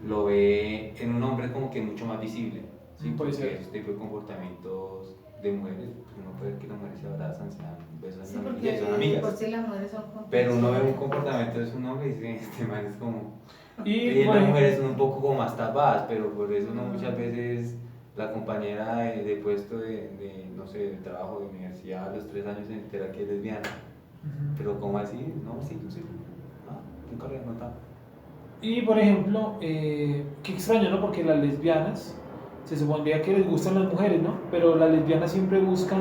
lo ve en un hombre como que mucho más visible, ¿sí? Puede Porque ser. ese tipo de comportamientos de mujeres, pues uno puede ver que las mujeres se abrazan, se dan besos, Sí, y porque son amigas. por si las mujeres son Pero uno ve un comprensivas. comportamiento de un hombre y dice, este man es como... Y, Y por las ejemplo, mujeres son un poco como más tapadas, pero por eso no muchas veces la compañera de puesto no sé, de trabajo, de universidad, a los 3 años se entera que es lesbiana. Ujú. Pero ¿cómo así? No, sí, no sé. No, nunca lo había notado. Y por ejemplo, qué extraño, ¿no? Porque las lesbianas, se supondría que les gustan las mujeres, ¿no? Pero la lesbiana siempre busca,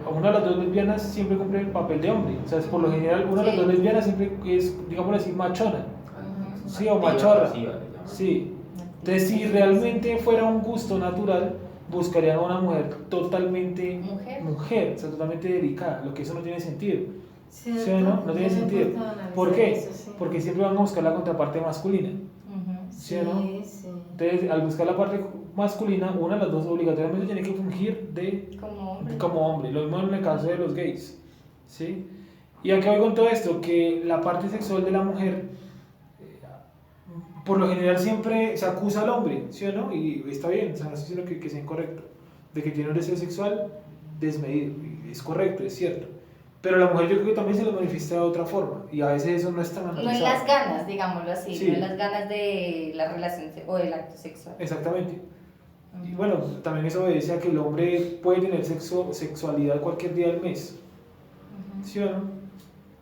a una de las dos lesbianas siempre cumple el papel de hombre. O sea, es por lo general, una de las Sí. dos lesbianas siempre es, digámoslo así, machona. Ujú. Sí, o Activa, machorra. pasiva, le llaman. Sí. Entonces, si realmente fuera un gusto natural, buscarían a una mujer totalmente Mujer. o sea, totalmente dedicada, lo que eso no tiene sentido. ¿Cierto? ¿Sí o no? No tiene Yo me he sentido. puesto a analizar ¿Por qué? eso, sí. Porque siempre van a buscar la contraparte masculina. Ujú. ¿Sí o no? Sí. Entonces, al buscar la parte masculina, una de las dos obligatoriamente tiene que fungir Como hombre. como hombre. Lo mismo en el caso de los gays. ¿Sí? ¿Y a qué voy con todo esto? Que la parte sexual de la mujer, por lo general, siempre se acusa al hombre, ¿sí o no? Y está bien, o sea, no estoy diciendo que sea incorrecto, de que tiene un deseo sexual desmedido. Y es correcto, es cierto. Pero la mujer yo creo que también se lo manifiesta de otra forma. Y a veces eso no es tan No en analizado. las ganas, digámoslo así, Sí. no en las ganas de la relación o del acto sexual. Exactamente. Y Ujú. bueno, también eso obedece a que el hombre puede tener sexualidad cualquier día del mes, Ujú. ¿sí o no?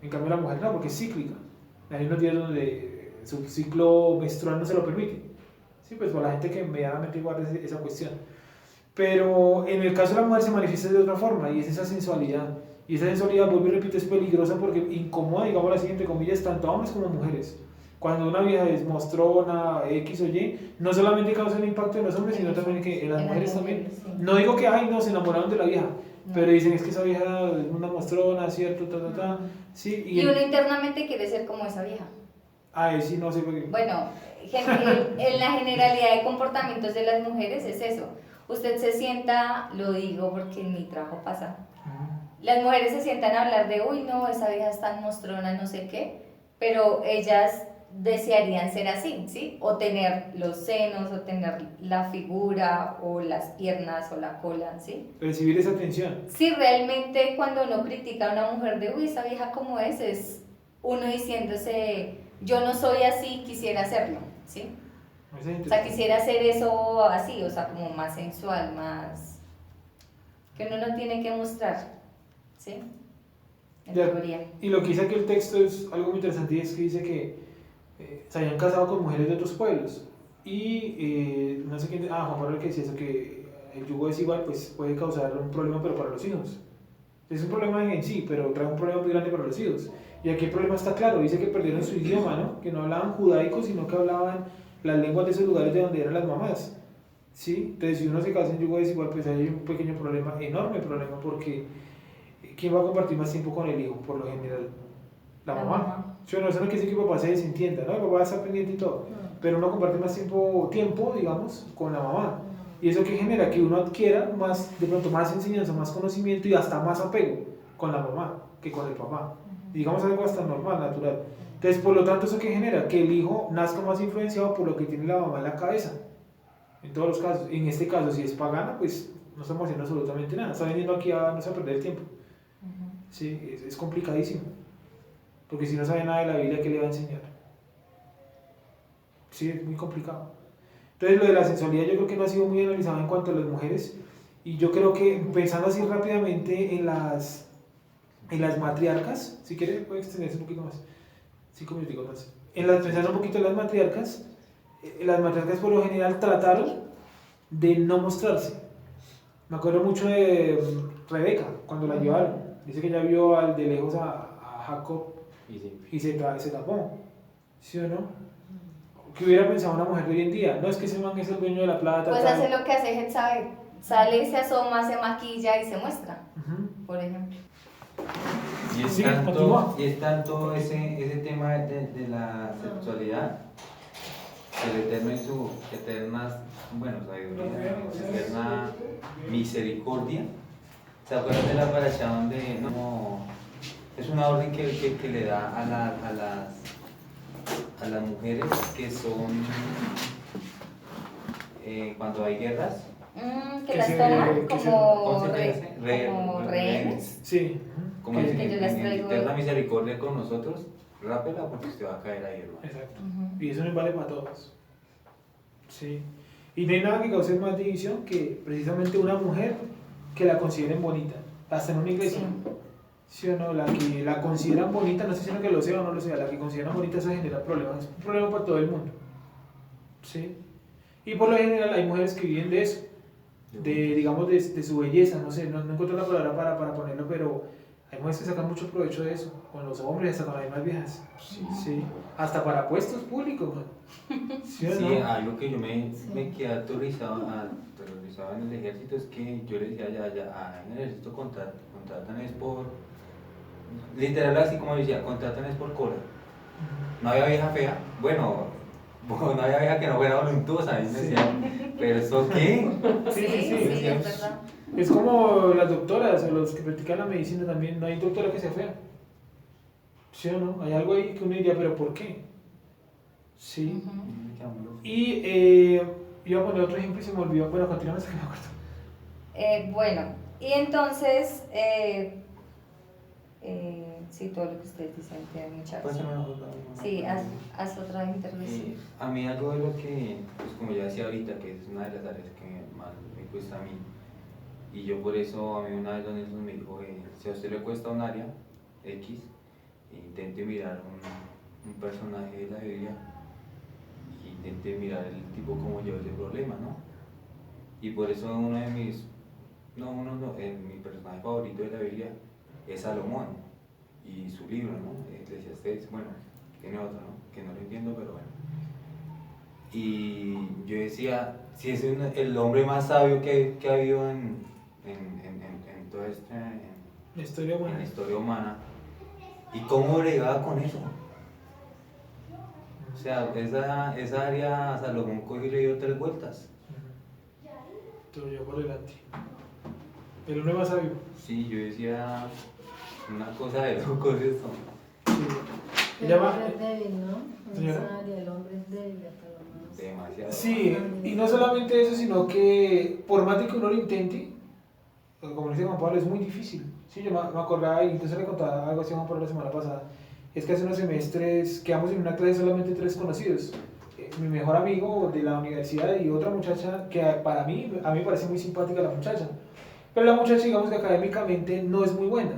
En cambio la mujer no, porque es cíclica. Hay unos días donde su ciclo menstrual no se lo permite. Sí, pues para la gente que medianamente guarda esa cuestión. Pero en el caso de la mujer se manifiesta de otra forma y es esa sensualidad. Y esa sensualidad, vuelvo y repito, es peligrosa porque incomoda, digamos así, entre comillas, tanto a hombres como a mujeres. Cuando una vieja es mostrona, X o Y, no solamente causa el impacto en los hombres, sino también que en las mujeres también. Sí. No digo que, ay, no, se enamoraron de la vieja, No. pero dicen es que esa vieja es una mostrona, ¿cierto? Sí, Y uno internamente quiere ser como esa vieja. Ay, sí, no sé por qué. Bueno, en la generalidad de comportamientos de las mujeres es eso. Usted se sienta, lo digo porque en mi trabajo pasa, las mujeres se sientan a hablar de, uy, no, esa vieja es tan mostrona, no sé qué, pero ellas desearían ser así, ¿sí? O tener los senos, o tener la figura, o las piernas, o la cola, ¿sí? Recibir esa atención. Si realmente cuando uno critica a una mujer de, uy, esa vieja como es uno diciéndose, yo no soy así, quisiera hacerlo, ¿sí? Eso es O sea, interesante. quisiera hacer eso así, o sea, como más sensual, más... que uno no tiene que mostrar, ¿sí? En Ya. teoría. Y lo que dice aquí el texto es algo muy interesante y es que dice que se habían casado con mujeres de otros pueblos. Y no sé quién, Juan Pablo el que decía eso, que el yugo desigual pues, puede causar un problema, pero para los hijos. Es un problema en sí, pero trae un problema muy grande para los hijos. Y aquí el problema está claro, dice que perdieron su idioma, ¿no? Que no hablaban judaico, sino que hablaban las lenguas de esos lugares de donde eran las mamás. ¿Sí? Entonces, si uno se casa en yugo desigual, pues hay un pequeño problema, enorme problema, porque ¿quién va a compartir más tiempo con el hijo, por lo general? La mamá. ¿Sí o no? Eso no quiere decir que el papá se desentienda, ¿no? El papá está pendiente y todo, pero uno comparte más tiempo, digamos, con la mamá. Y eso que genera que uno adquiera más, de pronto más enseñanza, más conocimiento y hasta más apego con la mamá que con el papá. Y digamos algo hasta normal, natural. Entonces, por lo tanto, eso que genera que el hijo nazca más influenciado por lo que tiene la mamá en la cabeza. En todos los casos. En este caso, si es pagana, pues no estamos haciendo absolutamente nada. Está viniendo aquí a no sé, a perder el tiempo. Sí, es complicadísimo. Porque si no sabe nada de la Biblia, ¿qué le va a enseñar? Sí, es muy complicado. Entonces, lo de la sensualidad yo creo que no ha sido muy analizado en cuanto a las mujeres. Y yo creo que pensando así rápidamente en las matriarcas, si quiere puede extenderse un poquito más, 5 minutos más. Pensando un poquito en las matriarcas por lo general trataron de no mostrarse. Me acuerdo mucho de Rebeca, cuando la llevaron. Dice que ella vio de lejos a Jacob y se tapó. ¿Sí o no? ¿Qué hubiera pensado una mujer de hoy en día? No, es que ese man es el dueño de la plata. Pues tal. hace lo que hace Jezabel. Sale, se asoma, se maquilla y se muestra, Ujú. por ejemplo. Y es Sí, tanto, continúa. ese tema de la sexualidad, el Eterno en su eterna, sabiduría, su eterna misericordia. ¿Se acuerdan de la parasha donde es una orden que le da a las mujeres que son, cuando hay guerras? Que Que las se- toman que se- como, se dice? como rehenes. Sí. Como Que- dice, que yo las en traigo. eterna misericordia con nosotros, rápela porque usted va a caer ahí, hermano. Exacto. Ujú. Y eso nos vale para todos. Sí. Y no hay nada que cause más división que precisamente una mujer que la consideren bonita. Hasta en una iglesia. ¿Sí o no? La que la consideran bonita, no sé si que lo sea o no lo sea, la que consideran bonita eso genera problemas. Es un problema para todo el mundo. ¿Sí? Y por lo general hay mujeres que viven de eso. Digamos, de su belleza, no sé, no encuentro la palabra para ponerlo, pero hay mujeres que sacan mucho provecho de eso, con los hombres, hasta con las mismas viejas. Sí. Hasta para puestos públicos, man. ¿Sí o Sí, no? algo que yo me quedé aterrorizado en el ejército es que yo le decía ya en el ejército contratan es por, literal así como decía, contratan es por cola. No había vieja fea, bueno, no había vieja que no fuera voluntuosa, y me decían, ¿pero eso qué? Sí, es verdad. Es como las doctoras o los que practican la medicina también, no hay doctora que sea fea. ¿Sí o no? Hay algo ahí que uno diría, ¿pero por qué? Sí. Ujú. Y iba a poner otro ejemplo y se me olvidó. Bueno, continuamos hasta que me acuerdo. Bueno, y entonces, sí, todo lo que ustedes dicen tiene mucha Pues, razón. Sí, haz otra intervención. A mí algo de lo que, pues como ya decía ahorita, que es una de las áreas que más me cuesta a mí, y yo por eso, a mí una vez Don Nelson me dijo, si a usted le cuesta un área X, intente mirar un personaje de la Biblia, y intente mirar el tipo como lleva ese problema, ¿no? Y por eso uno de mis, mi personaje favorito de la Biblia es Salomón, y su libro, ¿no? Eclesiastés, bueno, tiene otro, ¿no? Que no lo entiendo, pero bueno. Y yo decía, si es el hombre más sabio que ha habido en toda La historia en buena. la historia humana, ¿y cómo bregaba con eso? O sea, esa área Salomón cogió y le dio 3 vueltas. Te lo llevo por delante. El hombre más sabio. Sí, yo decía, una cosa de locos esto. Sí. Ella El va- hombre es débil, ¿no? En Señora. esa área el hombre es débil hasta lo más. Demasiado. Sí, y no solamente eso, sino que por más de que uno lo intente, como dice Juan Pablo, es muy difícil. Sí, yo me acordaba y entonces le contaba algo así a Juan Pablo la semana pasada. Es que hace unos semestres quedamos en una clase solamente 3 conocidos. Mi mejor amigo de la universidad y otra muchacha que para mí, a mí me parece muy simpática la muchacha. Pero la muchacha, digamos que académicamente no es muy buena.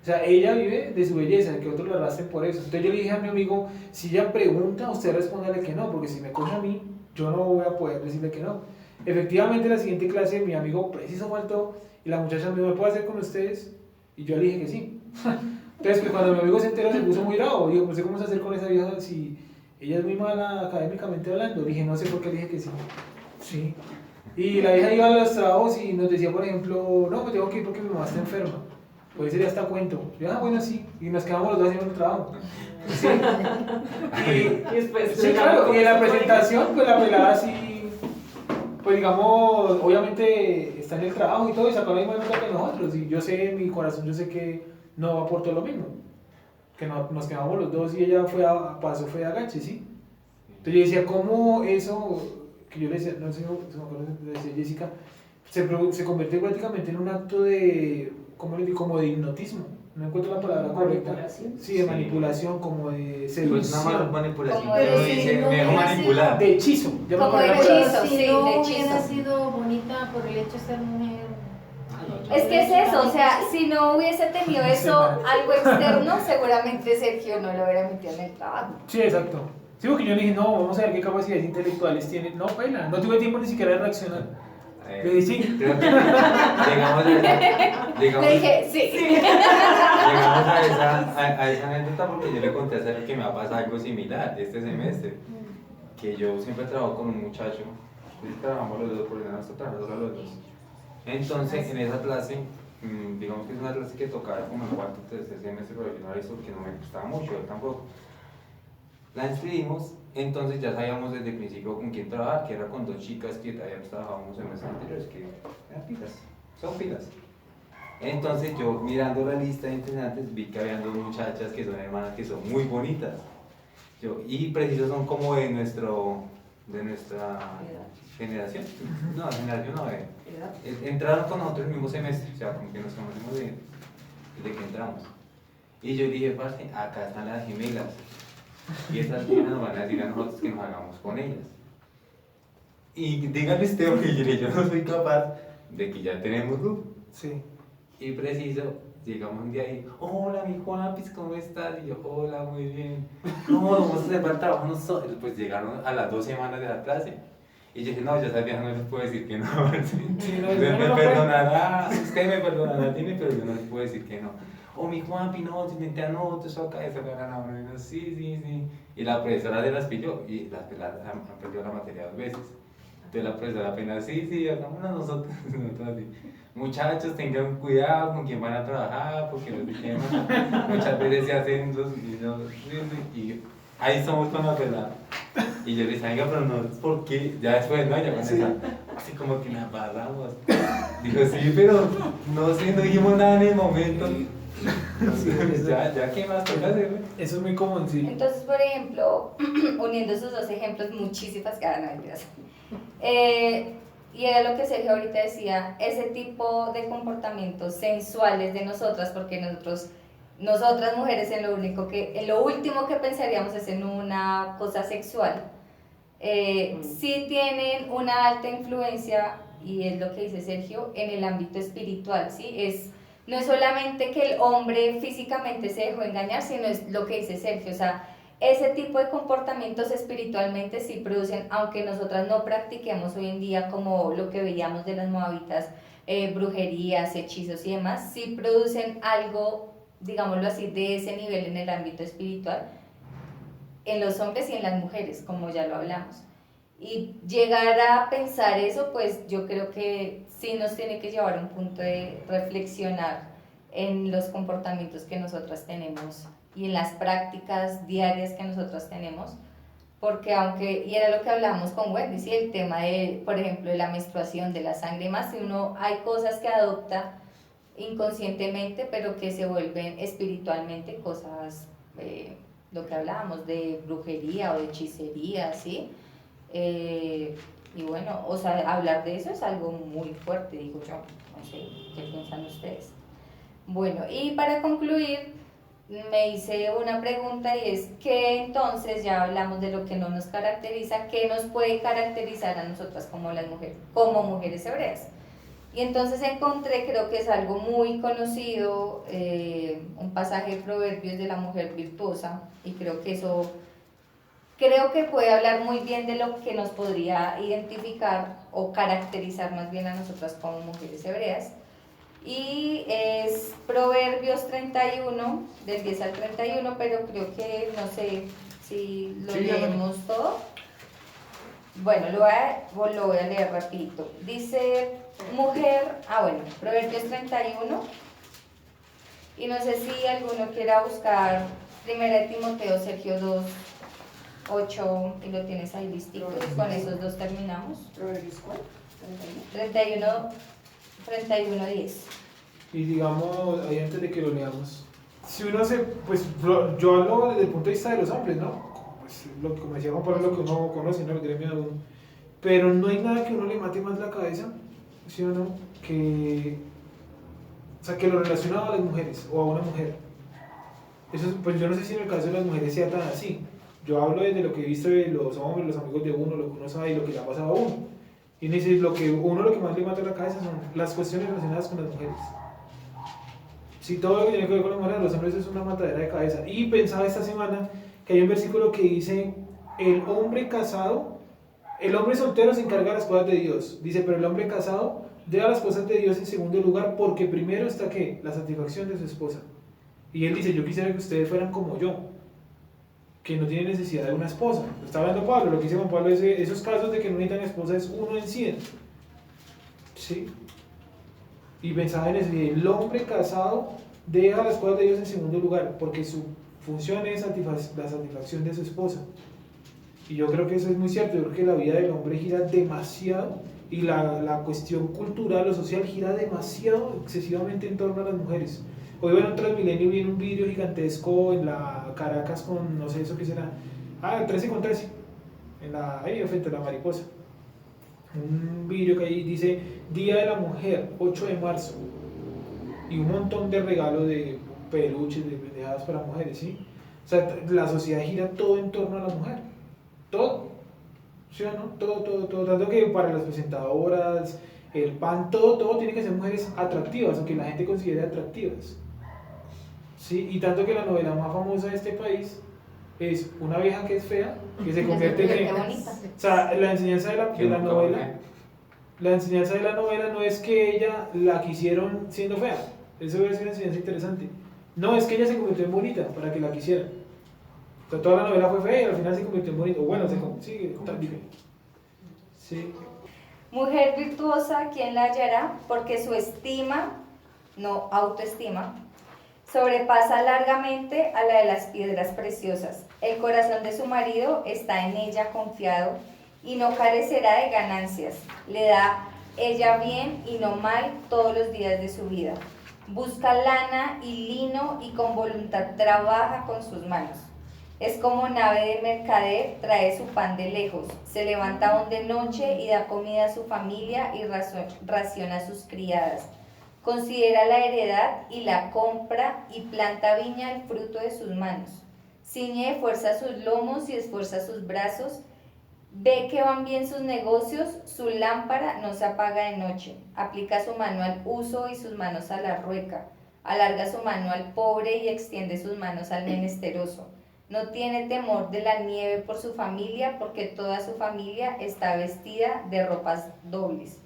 O sea, ella vive de su belleza, de que otros la arrastren por eso. Entonces yo le dije a mi amigo, si ella pregunta, usted respóndale que no, porque si me coge a mí, yo no voy a poder decirle que no. Efectivamente, en la siguiente clase, mi amigo preciso faltó y la muchacha me dijo, ¿me puedo hacer con ustedes? Y yo le dije que sí. Entonces, pues, cuando mi amigo se enteró, se puso muy bravo. Dijo, no sé cómo se hacer con esa vieja si ella es muy mala académicamente hablando. Le dije, no sé por qué le dije que sí. Sí. Y la vieja iba a los trabajos y nos decía, por ejemplo, no, me tengo que ir porque mi mamá está enferma. Pues sería hasta cuento. Yo, bueno, sí. Y nos quedamos los dos haciendo el trabajo. Sí. Y después Sí, claro. Y en la presentación, pues la pelada sí, pues digamos, obviamente está en el trabajo y todo y sacó la misma nota que nosotros. Y yo sé, en mi corazón, yo sé que no aportó lo mismo. Que nos quedamos los dos y ella fue a gache, ¿sí? Entonces yo decía, ¿cómo eso, que yo le decía, no sé, se me acuerdo, le decía Jessica, se convierte prácticamente en un acto de, ¿cómo le digo? Como de hipnotismo. No encuentro la palabra correcta. Manipulación. Sí, de Sí. manipulación, como de Pues seducción. una manipulación Como que uno de- dice, si no me dejo hubiera manipular. De hechizo. Ya me Como acordé de la palabra. hechizo. Si sí, no de hubiera hechizo. sido bonita por el hecho de ser mujer. Es que es eso, o sea, si no hubiese tenido eso, algo externo, seguramente Sergio no lo hubiera metido en el trabajo. Sí, exacto. Sí, porque yo le dije, no, vamos a ver qué capacidades intelectuales tiene. No, pela, no tuve tiempo ni siquiera de reaccionar. Le dije, sí. Creo que llegamos Le dije, sí. llegamos a esa anécdota porque yo le conté a Sergio que me va a pasar algo similar este semestre. Que yo siempre trabajo con un muchacho, y trabajamos los dos, por eso nosotros trabajamos los dos. Entonces, en esa clase, digamos que es una clase que tocaba como el cuarto o tercer semestre, pero yo no la hice porque no me gustaba mucho, él tampoco. La inscribimos, entonces ya sabíamos desde el principio con quién trabajar, que era con 2 chicas que habíamos trabajado unos semestres anteriores, que eran pilas, son pilas. Entonces yo mirando la lista de estudiantes vi que habían 2 muchachas que son hermanas que son muy bonitas. Y preciso son como de nuestra generación. No, generación no, entraron con nosotros el mismo semestre, o sea, como que nos conocemos desde que entramos. Y yo dije, parce, acá están las gemelas. Y esas niñas nos van a decir a nosotros que nos hagamos con ellas. Y díganle Esteban que yo no soy capaz de que ya tenemos luz. Sí. Y preciso, llegamos un día y, hola mi Juanpis, ¿cómo estás? Y yo, hola, muy bien. No, vamos a hacer para el trabajo nosotros. Pues llegaron a las 2 semanas de la clase. Y yo dije, no, ya sabía, no les puedo decir que no. Sí, no, me no, perdonará, usted me perdonará, tiene, pero yo no les puedo decir que no. O mi Juanpi, no, si te anoto, eso acá, eso acá, no, no, sí, sí, sí. Y la profesora se las pilló y han perdido la materia 2 veces. Entonces la profesora apenas, sí, hagámonos nosotros así. Muchachos, tengan cuidado con quién van a trabajar, porque no sé qué más. Muchas veces se hacen dos y ahí somos con la pelada. Y yo le dije, venga, pero no, ¿por qué? Ya después, ¿no? Ya con esa, así como que nos barramos. Dijo, sí, pero no sé, no dijimos nada en el momento. Ya, ¿qué más toca hacer? Eso es muy común, sí. Entonces, por ejemplo, uniendo esos dos ejemplos, muchísimas que no mentiras. Y era lo que Sergio ahorita decía, ese tipo de comportamientos sensuales de nosotras, porque nosotras mujeres en lo último que pensaríamos es en una cosa sexual, sí tienen una alta influencia, y es lo que dice Sergio, en el ámbito espiritual, ¿sí? No es solamente que el hombre físicamente se dejó engañar, sino es lo que dice Sergio, o sea, ese tipo de comportamientos espiritualmente sí producen, aunque nosotras no practiquemos hoy en día como lo que veíamos de las moabitas, brujerías, hechizos y demás, sí producen algo, digámoslo así, de ese nivel en el ámbito espiritual, en los hombres y en las mujeres, como ya lo hablamos. Y llegar a pensar eso, pues yo creo que sí nos tiene que llevar a un punto de reflexionar en los comportamientos que nosotras tenemos y en las prácticas diarias que nosotras tenemos, porque y era lo que hablábamos con Wendy, ¿sí? El tema de, por ejemplo, de la menstruación, de la sangre y más, hay cosas que adopta inconscientemente, pero que se vuelven espiritualmente cosas lo que hablábamos de brujería o de hechicería, ¿sí? Y bueno, o sea, hablar de eso es algo muy fuerte, digo yo. No sé, ¿qué piensan ustedes? Bueno, y para concluir, me hice una pregunta y es, ¿qué entonces, ya hablamos de lo que no nos caracteriza, qué nos puede caracterizar a nosotras como las mujeres, como mujeres hebreas? Y entonces encontré, creo que es algo muy conocido, un pasaje de Proverbios de la mujer virtuosa, y creo que eso, creo que puede hablar muy bien de lo que nos podría identificar o caracterizar más bien a nosotras como mujeres hebreas. Y es Proverbios 31, del 10 al 31, pero creo que no sé si lo Sí, leemos todo. Bueno, lo voy a leer rapidito. Dice, mujer, bueno, Proverbios 31, y no sé si alguno quiera buscar 1 Timoteo, Sergio 2, 8, y lo tienes ahí listico, y con esos dos terminamos. ¿Proverbios cuál? 31, 31, 10. Y digamos, ahí antes de que lo leamos, si uno se, pues yo hablo desde el punto de vista de los hombres, ¿no? Pues como decía Juan Pablo, lo que uno conoce, ¿no? El gremio de uno. Pero no hay nada que uno le mate más la cabeza, ¿sí o no? O sea, que lo relacionado a las mujeres o a una mujer. Eso, pues yo no sé si en el caso de las mujeres sea tan así. Yo hablo desde lo que he visto de los hombres, los amigos de uno, lo que uno sabe y lo que le ha pasado a uno. Y uno dice, lo que más le mata la cabeza son las cuestiones relacionadas con las mujeres. Si todo lo que tiene que ver con las mujeres, los hombres es una matadera de cabeza. Y pensaba esta semana que hay un versículo que dice, el hombre casado, el hombre soltero se encarga de las cosas de Dios. Dice, pero el hombre casado deja las cosas de Dios en segundo lugar, porque primero está, ¿qué? La satisfacción de su esposa. Y él dice, yo quisiera que ustedes fueran como yo, que no tienen necesidad de una esposa. Lo está hablando Pablo, lo que dice Juan Pablo es esos casos de que no necesitan esposa es 1 en 100. ¿Sí? Y pensaba en eso, y el hombre casado deja las cosas de Dios en segundo lugar, porque su función es la satisfacción de su esposa. Y yo creo que eso es muy cierto. Yo creo que la vida del hombre gira demasiado, y la cuestión cultural o social gira demasiado, excesivamente en torno a las mujeres. Hoy en un Transmilenio vi un vídeo gigantesco en la Caracas con, no sé eso qué será, el 13 con 13, ahí frente a la Mariposa. Un vídeo que ahí dice Día de la Mujer, 8 de marzo, y un montón de regalos de peluches, de pendejadas para mujeres, ¿sí? O sea, la sociedad gira todo en torno a la mujer, todo, ¿sí o no? Todo, tanto que para las presentadoras, el pan, todo tiene que ser mujeres atractivas, o que la gente considere atractivas, ¿sí? Y tanto que la novela más famosa de este país es una vieja que es fea, que se convierte en... bonita. O sea, la enseñanza de la novela... La enseñanza de la novela no es que ella la quisieron siendo fea. Eso es una enseñanza interesante. No, es que ella se convirtió en bonita para que la quisieran. O sea, toda la novela fue fea y al final se convirtió en bonita. O bueno, sí, sí. Mujer virtuosa, ¿quién la hallará? Porque su estima, no autoestima, sobrepasa largamente a la de las piedras preciosas. El corazón de su marido está en ella confiado y no carecerá de ganancias. Le da ella bien y no mal todos los días de su vida. Busca lana y lino y con voluntad trabaja con sus manos. Es como nave de mercader, trae su pan de lejos. Se levanta aún de noche y da comida a su familia y raciona a sus criadas. Considera la heredad y la compra y planta viña el fruto de sus manos. Ciñe de fuerza sus lomos y esfuerza sus brazos. Ve que van bien sus negocios, su lámpara no se apaga de noche. Aplica su mano al uso y sus manos a la rueca. Alarga su mano al pobre y extiende sus manos al menesteroso. No tiene temor de la nieve por su familia, porque toda su familia está vestida de ropas dobles.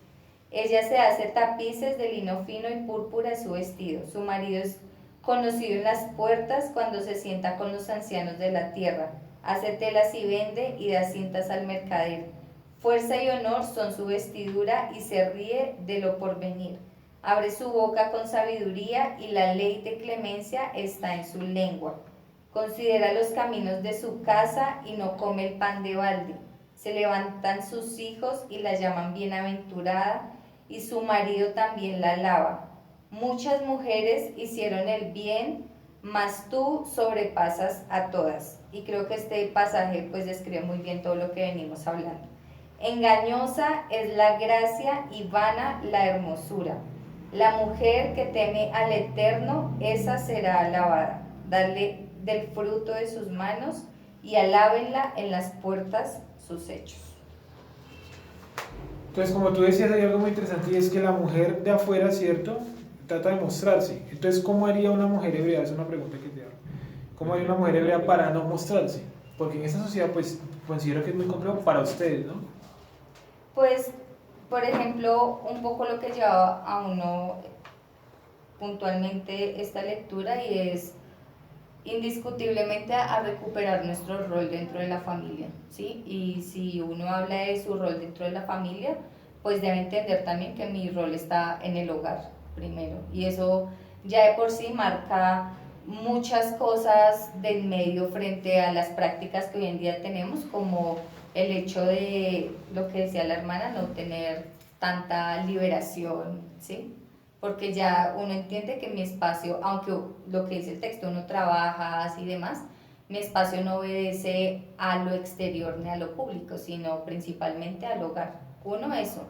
Ella se hace tapices de lino fino y púrpura es su vestido. Su marido es conocido en las puertas cuando se sienta con los ancianos de la tierra. Hace telas y vende y da cintas al mercader. Fuerza y honor son su vestidura y se ríe de lo porvenir. Abre su boca con sabiduría y la ley de clemencia está en su lengua. Considera los caminos de su casa y no come el pan de balde. Se levantan sus hijos y la llaman bienaventurada y su marido también la alaba. Muchas mujeres hicieron el bien, mas tú sobrepasas a todas. Y creo que este pasaje pues describe muy bien todo lo que venimos hablando. Engañosa es la gracia y vana la hermosura. La mujer que teme al Eterno, esa será alabada. Dale del fruto de sus manos y alábenla en las puertas sus hechos. Entonces, como tú decías, hay algo muy interesante y es que la mujer de afuera, ¿cierto? Trata de mostrarse. Entonces, ¿cómo haría una mujer hebrea? Es una pregunta que te hago. ¿Cómo haría una mujer hebrea para no mostrarse? Porque en esta sociedad, pues, considero que es muy complejo para ustedes, ¿no? Pues, por ejemplo, un poco lo que lleva a uno puntualmente esta lectura y es indiscutiblemente a recuperar nuestro rol dentro de la familia, ¿sí? Y si uno habla de su rol dentro de la familia, pues debe entender también que mi rol está en el hogar primero, y eso ya de por sí marca muchas cosas del medio frente a las prácticas que hoy en día tenemos, como el hecho de lo que decía la hermana, no tener tanta liberación, ¿sí? Porque ya uno entiende que mi espacio, aunque lo que dice el texto, uno trabaja así y demás, mi espacio no obedece a lo exterior ni a lo público, sino principalmente al hogar. Uno, eso.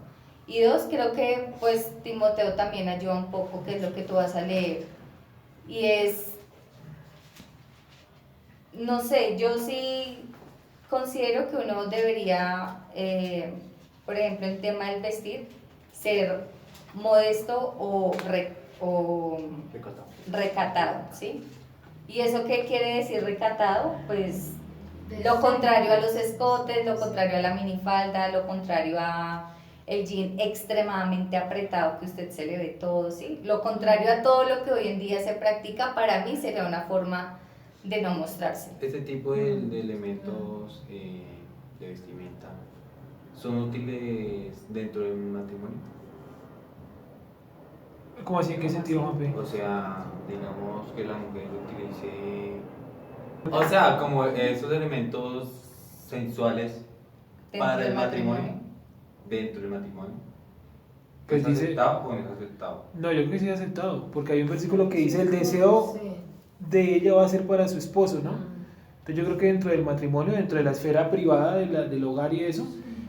Y dos, creo que pues Timoteo también ayuda un poco, que es lo que tú vas a leer. Y es, no sé, yo sí considero que uno debería, por ejemplo, en tema del vestir, ser modesto o recatado, ¿sí? ¿Y eso qué quiere decir recatado? Pues lo contrario a los escotes, lo contrario a la minifalda, lo contrario a el jean extremadamente apretado que usted se le ve todo, ¿sí? Lo contrario a todo lo que hoy en día se practica, para mí sería una forma de no mostrarse. Este tipo de elementos de vestimenta son útiles dentro de un matrimonio. ¿Cómo así? ¿En qué sentido, Juanpe? O sea, digamos que la mujer utilice, o sea, como esos elementos sensuales Dentro para del el matrimonio, dentro del matrimonio. Pues ¿Es dice- aceptado o no es aceptado? No, yo creo que sí es aceptado, porque hay un versículo que dice el deseo Sí. de ella va a ser para su esposo, ¿no? Entonces yo creo que dentro del matrimonio, dentro de la esfera privada del hogar y eso,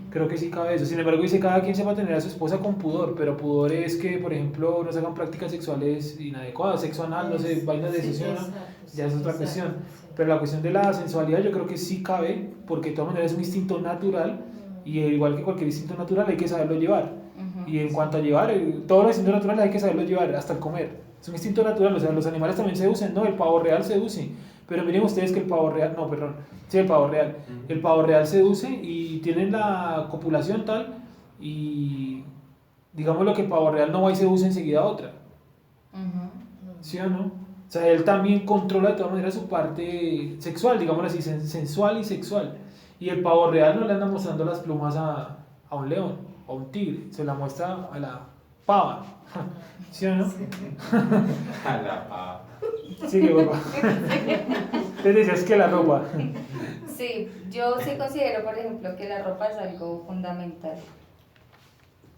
creo que sí cabe eso. Sin embargo, dice cada quien sepa tener a su esposa con pudor, pero pudor es que, por ejemplo, no se hagan prácticas sexuales inadecuadas, sexo anal, no sé, vainas de sesión, ¿no? Ya es otra cuestión. Pero la cuestión de la sensualidad yo creo que sí cabe, porque de todas maneras es un instinto natural, y igual que cualquier instinto natural hay que saberlo llevar. Ujú. Y en cuanto a llevar, todos los instintos naturales hay que saberlo llevar, hasta el comer. Es un instinto natural, o sea, los animales también se usan, ¿no? El pavo real se usa. Pero miren ustedes que el pavo real, no, perdón, sí, el pavo real. El pavo real se usa y tienen la copulación tal, y digamos lo que el pavo real no va y se usa enseguida a otra. Ujú. ¿Sí o no? O sea, él también controla de todas maneras su parte sexual, digámoslo así, sensual y sexual. Y el pavo real no le anda mostrando las plumas a un león o a un tigre, se la muestra a la pava. ¿Sí o no? A la pava. Sí, que papá. Te decías que la ropa. Sí, yo sí considero, por ejemplo, que la ropa es algo fundamental.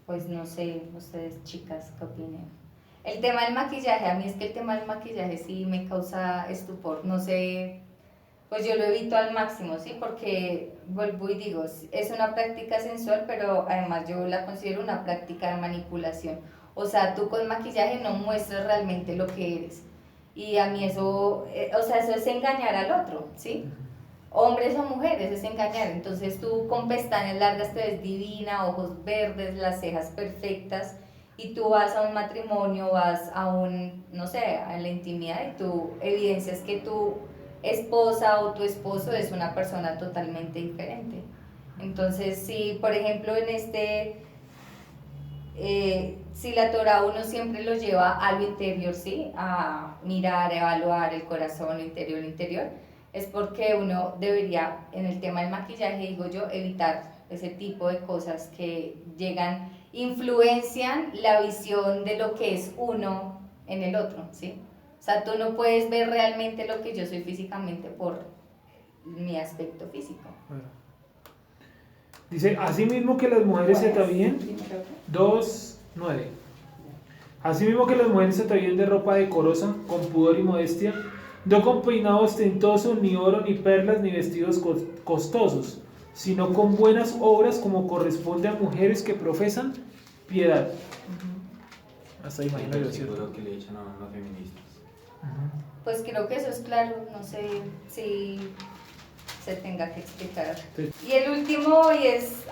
Pues no sé, ustedes chicas, ¿qué opinan? El tema del maquillaje, a mí es que el tema del maquillaje sí me causa estupor, no sé, pues yo lo evito al máximo, ¿sí? Porque vuelvo y digo, es una práctica sensual, pero además yo la considero una práctica de manipulación. O sea, tú con maquillaje no muestras realmente lo que eres. Y a mí eso, o sea, eso es engañar al otro, ¿sí? Hombres o mujeres, es engañar. Entonces tú con pestañas largas te ves divina, ojos verdes, las cejas perfectas, y tú vas a un matrimonio, vas a un, no sé, a la intimidad, y tú evidencias que tu esposa o tu esposo es una persona totalmente diferente. Entonces, si por ejemplo en si la Torah uno siempre lo lleva a lo interior, ¿sí? A mirar, a evaluar el corazón, lo interior, es porque uno debería, en el tema del maquillaje, digo yo, evitar ese tipo de cosas que llegan, influencian la visión de lo que es uno en el otro, ¿sí? O sea, tú no puedes ver realmente lo que yo soy físicamente por mi aspecto físico. Bueno. Dice, asimismo que las mujeres se atavíen, 2:9. Asimismo que las mujeres se atavíen de ropa decorosa, con pudor y modestia, no con peinado ostentoso, ni oro, ni perlas, ni vestidos costosos, sino con buenas obras como corresponde a mujeres que profesan piedad. Hasta ahí imagino yo, el ¿cierto? símbolo que le echan a los feministas. Ujú. Pues creo que eso es claro, no sé si se tenga que explicar. Sí. Y el último, y es,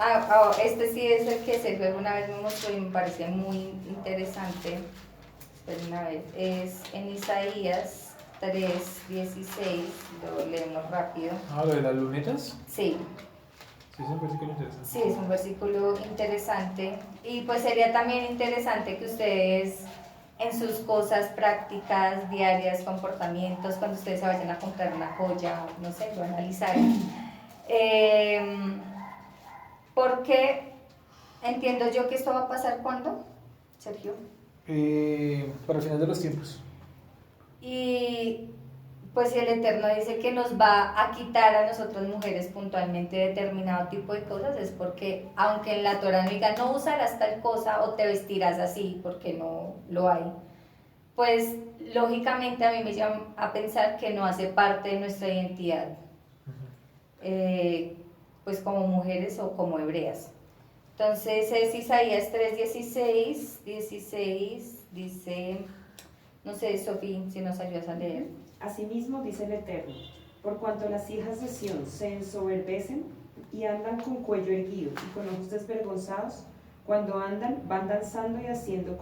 este sí es el que Sergio una vez me mostró y me parece muy interesante. Esperen a ver, es en Isaías 3:16, lo leemos rápido. Ah, lo de las lunetas. Sí, Sí, es un versículo interesante. sí, es un versículo interesante. Y pues sería también interesante que ustedes en sus cosas prácticas, diarias, comportamientos, cuando ustedes se vayan a comprar una joya, no sé, lo analizaran. Porque entiendo yo que esto va a pasar cuando, Sergio. Para el final de los tiempos. Y pues si el Eterno dice que nos va a quitar a nosotras mujeres puntualmente determinado tipo de cosas, es porque aunque en la Torah no diga no usarás tal cosa o te vestirás así, porque no lo hay, pues lógicamente a mí me llama a pensar que no hace parte de nuestra identidad, pues como mujeres o como hebreas. Entonces es Isaías 3:16 dice, no sé, Sofía, si nos ayudas a leer. Asimismo dice el Eterno, por cuanto las hijas de Sión se ensoberbecen y andan con cuello erguido y con ojos desvergonzados, cuando andan van danzando y haciendo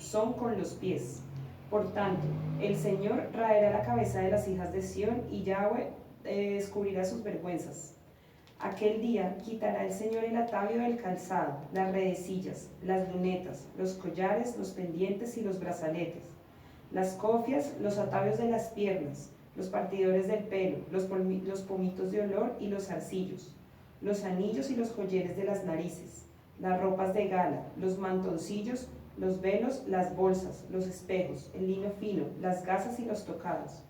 son con los pies. Por tanto, el Señor raerá la cabeza de las hijas de Sión y Yahweh descubrirá sus vergüenzas. Aquel día quitará el Señor el atavio del calzado, las redecillas, las lunetas, los collares, los pendientes y los brazaletes, las cofias, los atavios de las piernas, los partidores del pelo, los pomitos de olor y los zarcillos, los anillos y los joyeles de las narices, las ropas de gala, los mantoncillos, los velos, las bolsas, los espejos, el lino fino, las gasas y los tocados.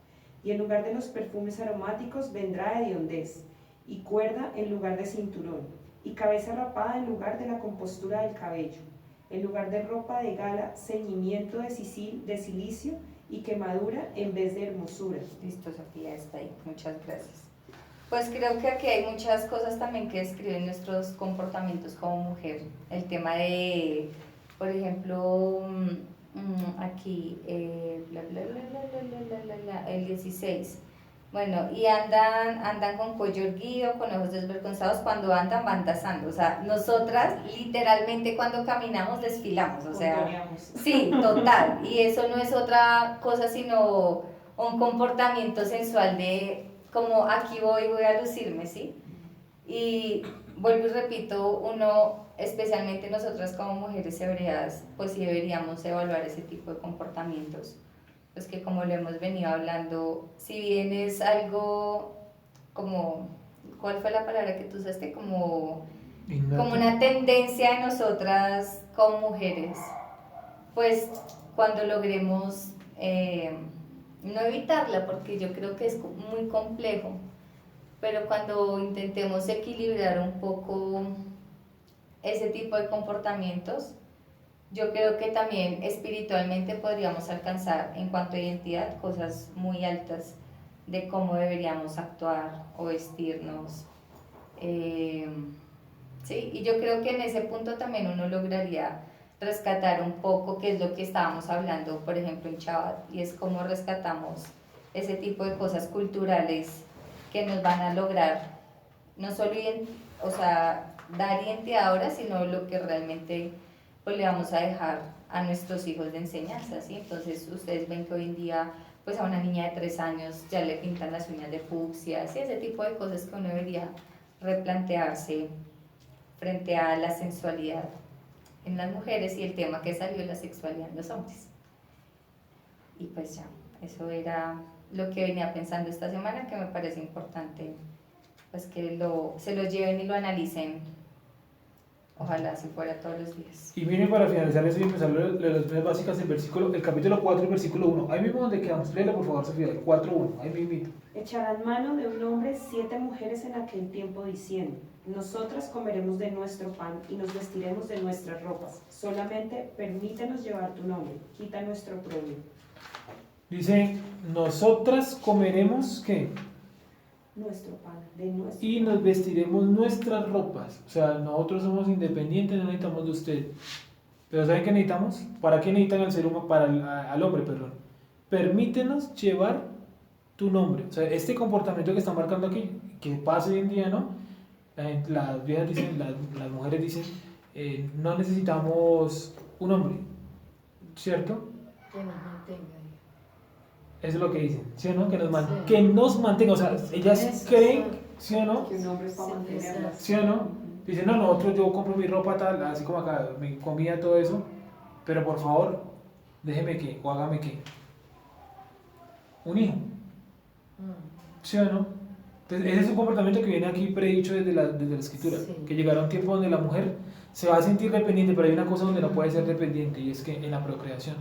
Y en lugar de los perfumes aromáticos vendrá hediondez, y cuerda en lugar de cinturón, y cabeza rapada en lugar de la compostura del cabello. En lugar de ropa de gala, ceñimiento de silicio y quemadura en vez de hermosura. Listo, Sofía, está ahí. Muchas gracias. Pues creo que aquí hay muchas cosas también que describen nuestros comportamientos como mujer. El tema de, por ejemplo, aquí, el 16. Bueno, y andan con cuello erguido, con ojos desvergonzados, cuando andan van danzando. O sea, nosotras literalmente cuando caminamos desfilamos, o sea, Contoneamos. sí, total. Y eso no es otra cosa sino un comportamiento sensual de como aquí voy a lucirme, ¿sí? Y vuelvo y repito, uno, especialmente nosotras como mujeres hebreas, pues sí deberíamos evaluar ese tipo de comportamientos. Pues que como lo hemos venido hablando, si bien es algo como, ¿cuál fue la palabra que tú usaste? Como una tendencia de nosotras como mujeres, pues cuando logremos no evitarla, porque yo creo que es muy complejo, pero cuando intentemos equilibrar un poco ese tipo de comportamientos, yo creo que también espiritualmente podríamos alcanzar en cuanto a identidad cosas muy altas de cómo deberíamos actuar o vestirnos. Sí, y yo creo que en ese punto también uno lograría rescatar un poco qué es lo que estábamos hablando, por ejemplo, en Shabbat, y es cómo rescatamos ese tipo de cosas culturales que nos van a lograr no solo o sea, dar identidad ahora, sino lo que realmente pues, le vamos a dejar a nuestros hijos de enseñanza, ¿sí? Entonces ustedes ven que hoy en día pues a una niña de 3 años ya le pintan las uñas de fucsia, ¿sí? Ese tipo de cosas que uno debería replantearse frente a la sensualidad en las mujeres y el tema que salió, la sexualidad en los hombres. Y pues ya, eso era lo que venía pensando esta semana, que me parece importante pues que se lo lleven y lo analicen, ojalá si fuera todos los días. Y miren, para finalizar eso y empezar las tres básicas del capítulo 4 y versículo 1. Ahí mismo donde quedamos, léela por favor, Sofía, el 4:1, ahí mismito. Echarán mano de un hombre 7 mujeres en aquel tiempo diciendo, nosotras comeremos de nuestro pan y nos vestiremos de nuestras ropas, solamente permítenos llevar tu nombre, quita nuestro problema. Dice, nosotras comeremos, ¿qué? Nuestro pan, de nuestro Y nos vestiremos nuestras ropas. O sea, nosotros somos independientes, no necesitamos de usted. Pero ¿saben qué necesitamos? ¿Para qué necesitan al ser humano? Al hombre, perdón. Permítenos llevar tu nombre. O sea, este comportamiento que está marcando aquí, que pasa hoy en día, ¿no? Las viejas dicen, las mujeres dicen, no necesitamos un hombre, ¿cierto? Que nos mantenga. Eso es lo que dicen, ¿sí o no? Que Sí. que nos mantenga, o sea, ellas Eso, creen, sí. ¿sí o no? que un hombre es para Sí, mantenerlas. exacto. ¿Sí o no? Dicen, no, nosotros yo compro mi ropa tal, así como acá, mi comida, todo eso, pero por favor, déjeme que, o hágame que. Un hijo, ¿sí o no? Entonces, ese es un comportamiento que viene aquí predicho desde la escritura, Sí. que llegará un tiempo donde la mujer se va a sentir dependiente, pero hay una cosa donde no puede ser dependiente, y es que en la procreación.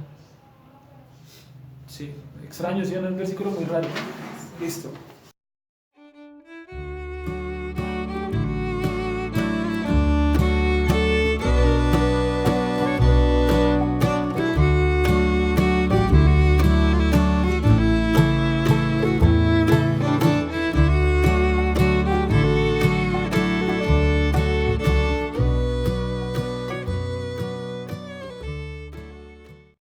Sí, extraño, ¿sí o no? Es un versículo muy raro. Listo.